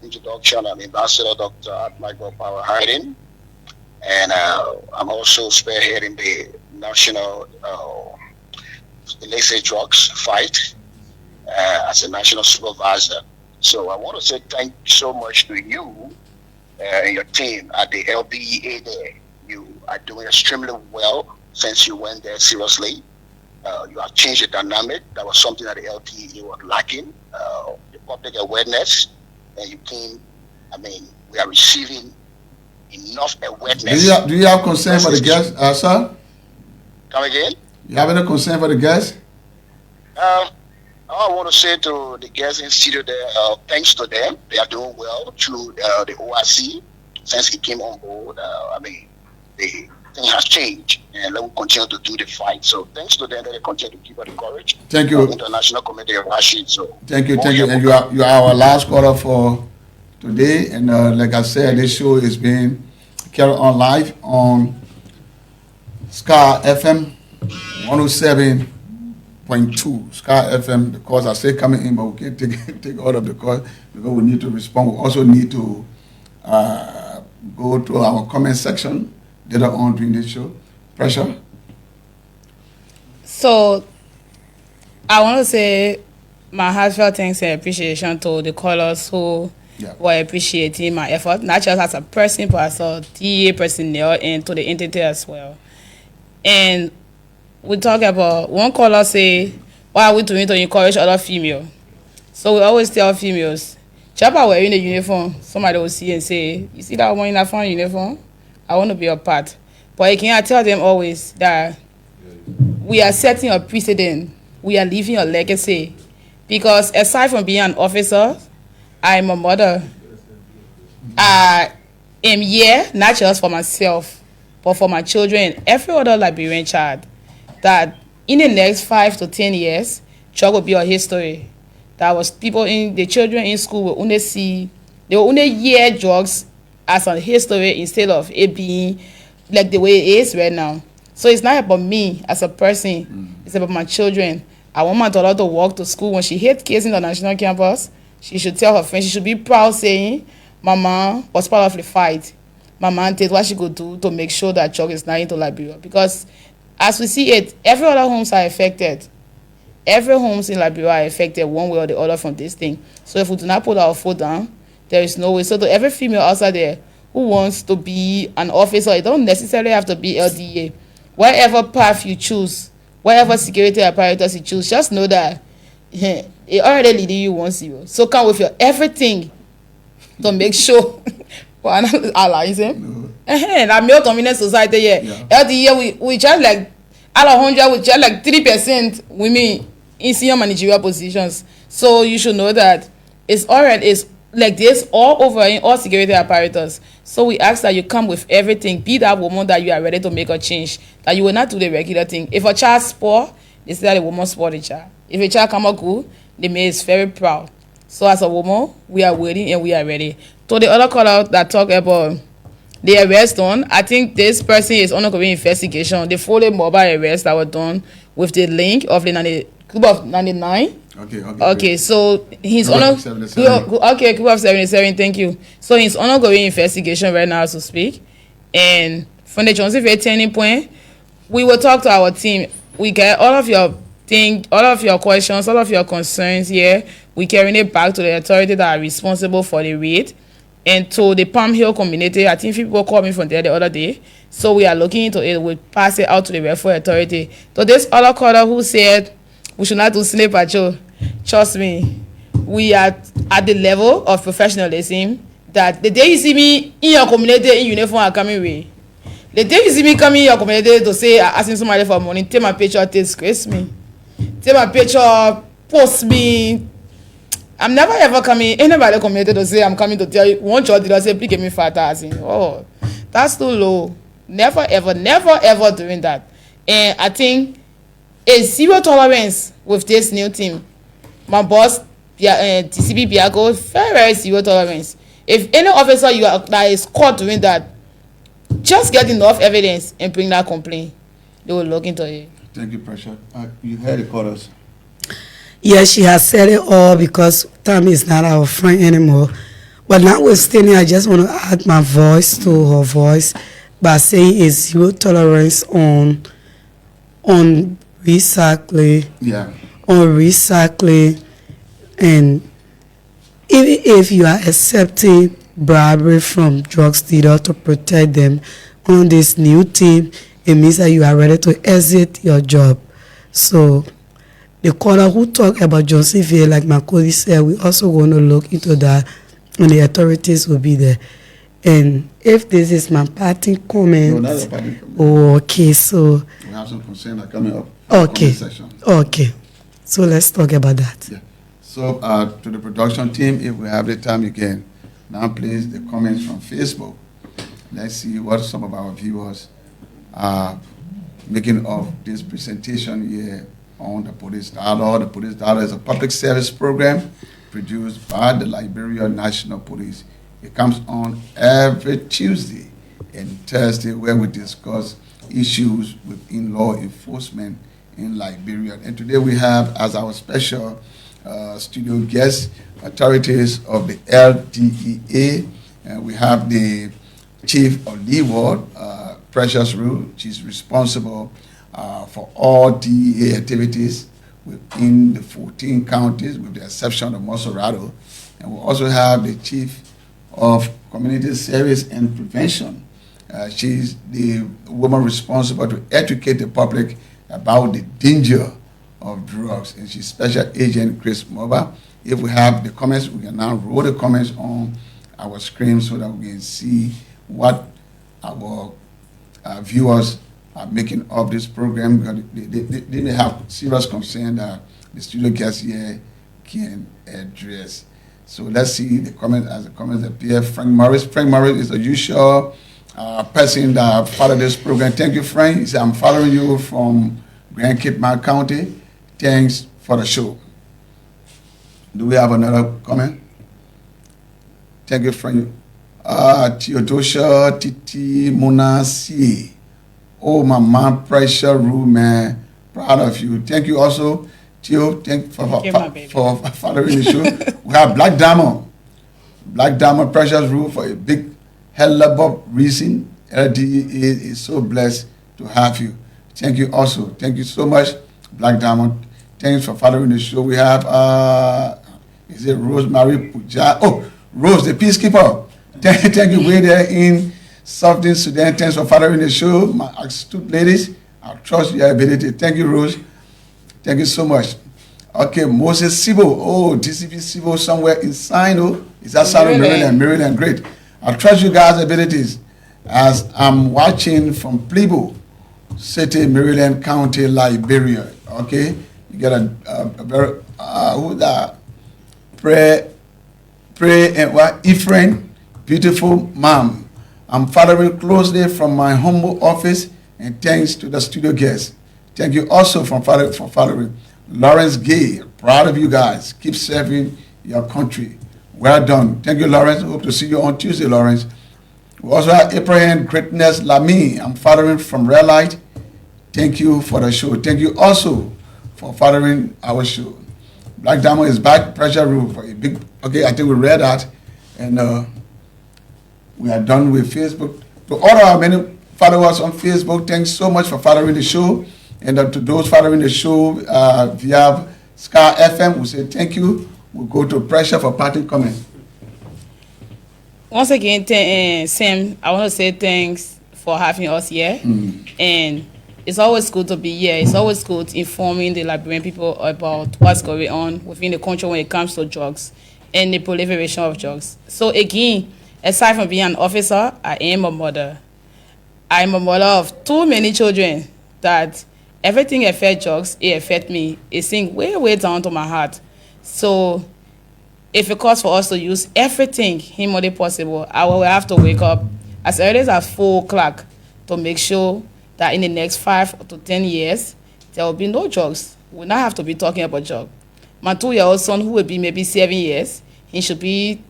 introduction, I'm Ambassador Dr. Michael Power Hiding, and I'm also spearheading the national illicit drugs fight as a national supervisor. So I want to say thank you so much to you and your team at the LBEA there. You are doing extremely well since you went there seriously. You have changed the dynamic. That was something that the LBEA was lacking. The public awareness, and you came, we are receiving enough awareness. Do you have concern for the guests, sir? Come again? You have any concern for the guests? I want to say to the guests in studio there, thanks to them. They are doing well through the OIC since he came on board. The thing has changed, and they will continue to do the fight. So thanks to them, they continue to keep up the courage. Thank you. International Committee of Rashid. So thank you. And you are our last caller for today. And like I said, this show is being carried on live on Sky FM 107.2 Sky FM. The calls are still coming in, but we can't take all of the calls because we need to respond. We also need to go to our comment section later on during this show. Pressure. So I want to say my heartfelt thanks and appreciation to the callers who were appreciating my effort, not just as a person, but as a DEA personnel and to the entity as well. And we talk about, one caller say, what are we doing to encourage other female? So we always tell females, Chapa wearing a uniform, somebody will see and say, you see that woman in that fun uniform? I want to be a part. But again, I tell them always that we are setting a precedent. We are leaving a legacy. Because aside from being an officer, I'm a mother. I am here, not just for myself, but for my children and every other Liberian child. That in the next 5 to 10 years, drug will be a history. That was people in the children in school will only see, they will only hear drugs as a history instead of it being like the way it is right now. So it's not about me as a person, it's about my children. I want my daughter to walk to school. When she hits kids in the national campus, she should tell her friends, she should be proud saying, Mama was part of the fight. Mama did what she could do to make sure that drug is not into Liberia. Because as we see it, every other homes are affected. Every homes in Liberia are affected one way or the other from this thing. So if we do not put our foot down, there is no way. So to every female outside there who wants to be an officer, it don't necessarily have to be LDA. Whatever path you choose, whatever security apparatus you choose, just know that it already leading you once you. So come with your everything to make sure. Allah, is it? That male dominant society here. LDA, we just like out of 100, we just like 3% women in senior managerial positions. So you should know that it's already it's like this all over in all security apparatus. So we ask that you come with everything. Be that woman that you are ready to make a change. That you will not do the regular thing. If a child sport, they say that the woman sport the child. If a child come out good, the man is very proud. So as a woman, we are waiting and we are ready. So the other caller that talk about the arrest done, I think this person is undergoing investigation. The fully mobile arrest that was done with the link of the group of 99. Okay, so he's group of 77, thank you. So he's undergoing investigation right now as we speak. And from the Johnson Fair turning point, we will talk to our team. We get all of your things, all of your questions, all of your concerns here. We carrying it back to the authority that are responsible for the raid. And to the Palm Hill community, I think people called me from there the other day. So we are looking into it. We'll pass it out to the welfare authority. So this other caller who said we should not do snake patrol, trust me, we are at the level of professionalism that the day you see me in your community in uniform are coming away. The day you see me coming in your community to say asking somebody for money, take my picture, disgrace me. Take my picture, post me. I'm never ever coming, anybody community to say I'm coming to tell you, one child did I say, please give me 5,000. Oh, that's too low. Never ever, never ever doing that. And I think a zero tolerance with this new team. My boss, TCP Biago, very, very zero tolerance. If any officer that is caught doing that, just get enough evidence and bring that complaint. They will look into it. Thank you, Pressure. You heard the callers. Yes, she has said it all because Tammy is not our friend anymore. But notwithstanding, I just want to add my voice to her voice by saying it's zero tolerance on recycling. Yeah. On recycling, and even if you are accepting bribery from drugs dealers to protect them on this new team, it means that you are ready to exit your job. So the caller who talked about Johnsonville, like my colleague said, we also going to look into that, and the authorities will be there. And if this is my parting comment, no, that's a parting comment. Oh, okay, so we have some concerns that coming up. Okay, okay, so let's talk about that. Yeah. So to the production team, if we have the time again, now please the comments from Facebook. Let's see what some of our viewers are making of this presentation here on the Police Dialogue. The Police Dialogue is a public service program produced by the Liberian National Police. It comes on every Tuesday and Thursday where we discuss issues within law enforcement in Liberia. And today we have as our special studio guests authorities of the LDEA. And we have the Chief of Leeward, Precious Rule. She's responsible for all DEA activities within the 14 counties with the exception of Mosorado. And we also have the Chief of Community Service and Prevention, She's the woman responsible to educate the public about the danger of drugs, and she's Special Agent Chris Mova. If we have the comments, we can now roll the comments on our screen so that we can see what our viewers are making of this program, because they may have serious concern that the studio guests here can address. So let's see the comments as the comments appear. Frank Morris is the usual person that followed this program. Thank you, Frank. He said, I'm following you from Grand Cape County. Thanks for the show. Do we have another comment? Thank you, Frank. Theodosia Titi Munasi. Oh, my man, pressure room, man. Proud of you. Thank you also, Theo. Thank you for following the show. We have Black Diamond. Black Diamond Precious Rule for a big hell of reason. LDE is so blessed to have you. Thank you also. Thank you so much, Black Diamond. Thanks for following the show. We have, is it Rosemary Puja? Oh, Rose, the peacekeeper. Thank you, way there in Southern Sudan. Thanks for following the show. My astute ladies, I trust your ability. Thank you, Rose. Thank you so much. Okay, Moses Sibo. Oh, DCP Sibo somewhere in Sino. Is that Southern Maryland? Great. I trust you guys' abilities as I'm watching from Plebo City, Maryland County, Liberia. Okay, you get a very who's that? Pray and what? Ephraim, beautiful mom. I'm following closely from my humble office, and thanks to the studio guests. Thank you also for following. Lawrence Gay, proud of you guys. Keep serving your country. Well done. Thank you, Lawrence. Hope to see you on Tuesday, Lawrence. We also have Abraham Greatness Lamy. I'm following from Red Light. Thank you for the show. Thank you also for following our show. Black Diamond is back. Pressure rule for a big. Okay, I think we read that, and we are done with Facebook. To all our many followers on Facebook, thanks so much for following the show. And to those following the show via Sky FM, we say thank you. We'll go to Pressure for parting comment. Once again, Sam, I want to say thanks for having us here. And it's always good to be here. It's always good informing the Liberian people about what's going on within the country when it comes to drugs and the proliferation of drugs. So again, aside from being an officer, I am a mother. I'm a mother of too many children that everything affects drugs, it affects me. It sinks way, way down to my heart. So if it calls for us to use everything humanly possible, I will have to wake up as early as 4 o'clock to make sure that in the next 5 to 10 years, there will be no drugs. We'll not have to be talking about drugs. My 2-year-old son, who will be maybe 7 years, he should be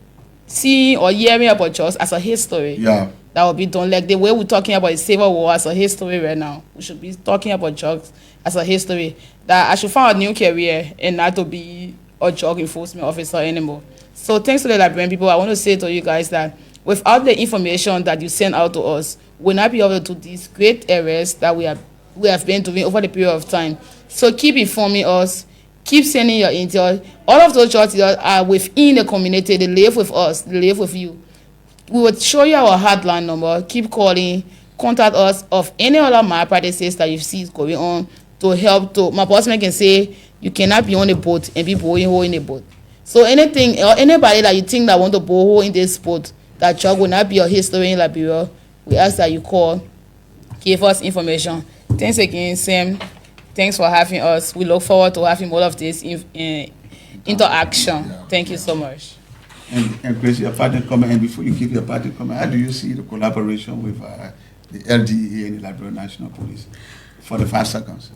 seeing or hearing about drugs as a history. Yeah. That will be done like the way we're talking about the Civil War as a history right now. We should be talking about drugs as a history. That I should find a new career and not to be a drug enforcement officer anymore. So thanks to the Liberian people, I want to say to you guys that without the information that you send out to us, we'll not be able to do these great areas that we have been doing over the period of time. So keep informing us, keep sending your intel. All of those drugs are within the community. They live with us, they live with you. We will show you our hotline number. Keep calling, contact us of any other malpractices that you see is going on to help. My bossman can say you cannot be on a boat and be blowing hole in a boat. So anything or anybody that you think that want to blow hole in this boat, that drug will not be your history in Liberia, we ask that you call, give us information. Thanks again, Sam. Thanks for having us. We look forward to having more of this interaction. Thank you so much. And Grace, your parting comment, and before you give your parting comment, how do you see the collaboration with the LDA and the Liberian National Police for the 5 seconds?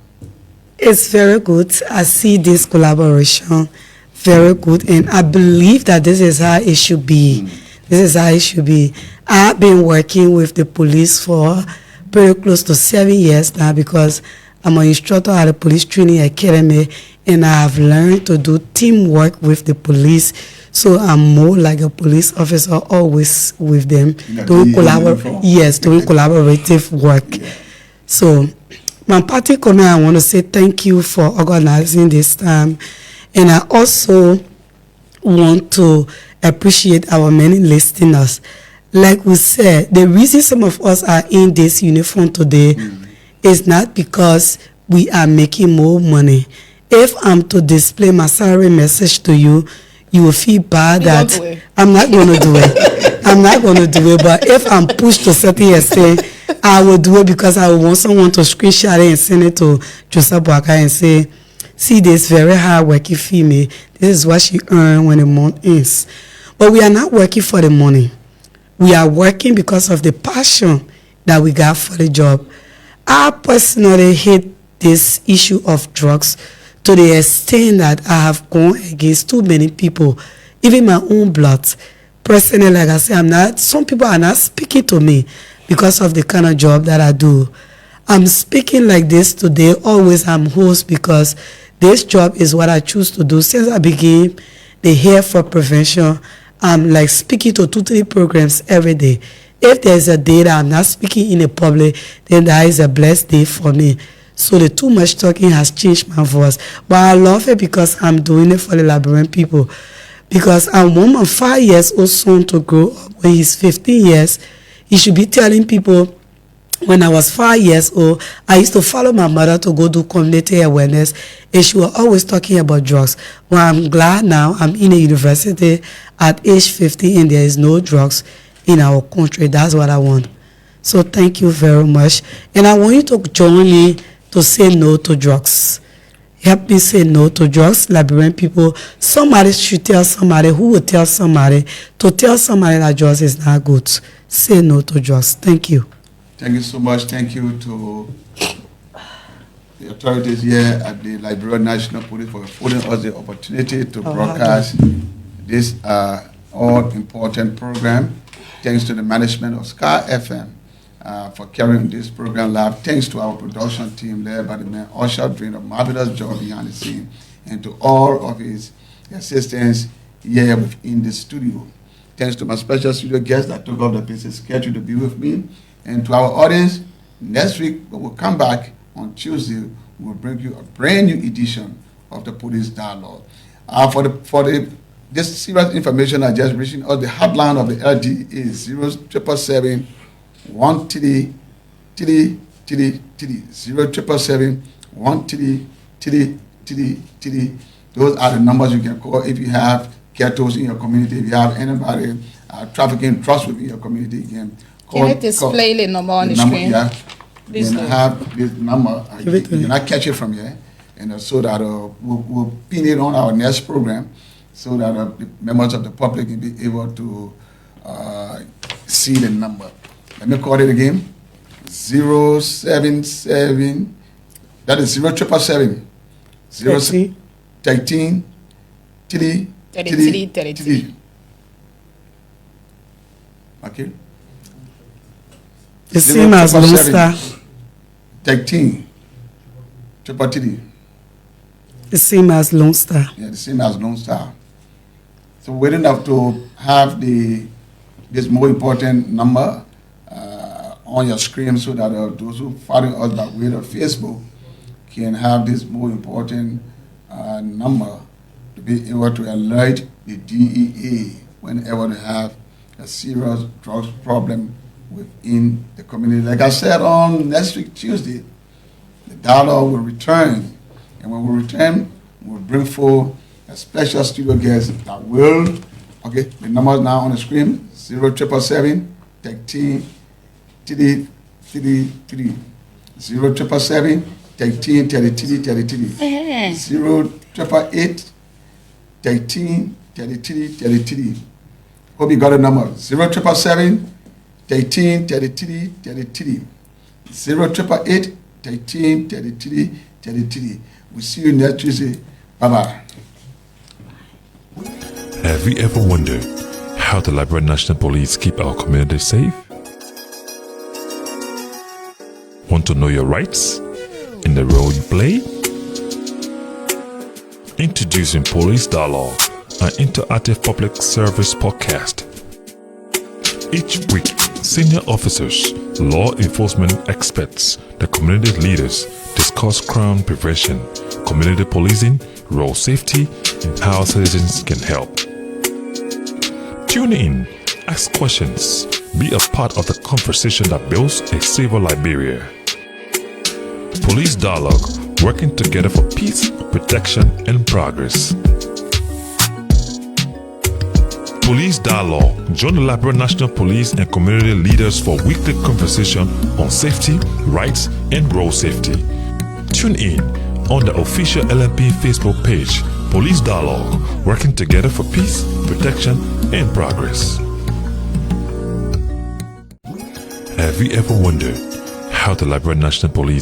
It's very good. I see this collaboration very good, and I believe that this is how it should be. This is how it should be. I've been working with the police for very close to 7 years now because I'm an instructor at the Police Training Academy, and I have learned to do teamwork with the police. So I'm more like a police officer, always with them, doing collaborative work. Yeah. So my party comment, I want to say thank you for organizing this time. And I also want to appreciate our many listeners like we said, the reason some of us are in this uniform today is not because we are making more money. If I'm to display my salary message to you, you will feel bad that I'm not going to do it. I'm not going to do it. But if I'm pushed to certain extent, I will do it because I want someone to screenshot it and send it to Joseph Boaka and say, see this very hard working female. This is what she earned when the month ends. But we are not working for the money. We are working because of the passion that we got for the job. I personally hate this issue of drugs to the extent that I have gone against too many people, even my own blood. Personally, like I said, some people are not speaking to me because of the kind of job that I do. I'm speaking like this today, always I'm host because this job is what I choose to do. Since I began the Here for Prevention, I'm like speaking to 2-3 programs every day. If there's a day that I'm not speaking in the public, then that is a blessed day for me. So the too much talking has changed my voice. But I love it because I'm doing it for the Liberian people. Because I want my 5 years old son to grow up. When he's 15 years, he should be telling people, when I was 5 years old, I used to follow my mother to go do community awareness, and she was always talking about drugs. Well, I'm glad now I'm in a university at age 50 and there is no drugs in our country. That's what I want. So thank you very much. And I want you to join me to say no to drugs. Help me say no to drugs, Liberian people. Somebody should tell somebody, who will tell somebody, to tell somebody that drugs is not good. Say no to drugs. Thank you. Thank you so much. Thank you to the authorities here at the Liberia National Police for affording us the opportunity to broadcast this all-important program. Thanks to the management of Sky FM for carrying this program live. Thanks to our production team led by the man Usher doing a marvelous job behind the scene, and to all of his assistants here within the studio. Thanks to my special studio guest that took off the busy schedule to be with me. And to our audience, next week we will come back on Tuesday. We will bring you a brand new edition of the Police Dialogue. This serious information I just reaching out, the hotline of the LD is 0777 133 0777 133. Those are the numbers you can call if you have ghettos in your community, if you have anybody trafficking drugs within your community. You can call. Can you display the number on the screen? Yeah. Please You do. have this number. You cannot catch it from here. And so that we'll pin it on our next program, so that the members of the public can be able to see the number. Let me call it again. 077. That is 0777 13 33. Okay. The same as Lone Star. 13 33. The same as Lone Star. Yeah, the same as Lone Star. So we don't have to have this more important number on your screen, so that those who follow us by way of Facebook can have this more important number to be able to alert the DEA whenever they have a serious drugs problem within the community. Like I said, on next week, Tuesday, the dialogue will return. And when we return, we'll bring forth a special studio guest that will, okay, the numbers now on the screen, 0777 13 33 0777 13 33 33 0888 13 33 33. Hope you got the number. 0777 13 33 33 0888 13 33 33. We'll see you next Tuesday. Bye-bye. Have you ever wondered how the Liberian National Police keep our community safe? Want to know your rights and the role you play? Introducing Police Dialogue, an interactive public service podcast. Each week, senior officers, law enforcement experts, the community leaders discuss crime prevention, community policing, road safety, and how citizens can help. Tune in, ask questions, Be a part of the conversation that builds a safer Liberia. Police Dialogue, working together for peace, protection, and progress. Police Dialogue. Join the Liberia National Police and community leaders for weekly conversation on safety, rights, and road safety. Tune in on the official LNP Facebook page, Police Dialogue, working together for peace, protection, and progress. Have you ever wondered how the Liberian National Police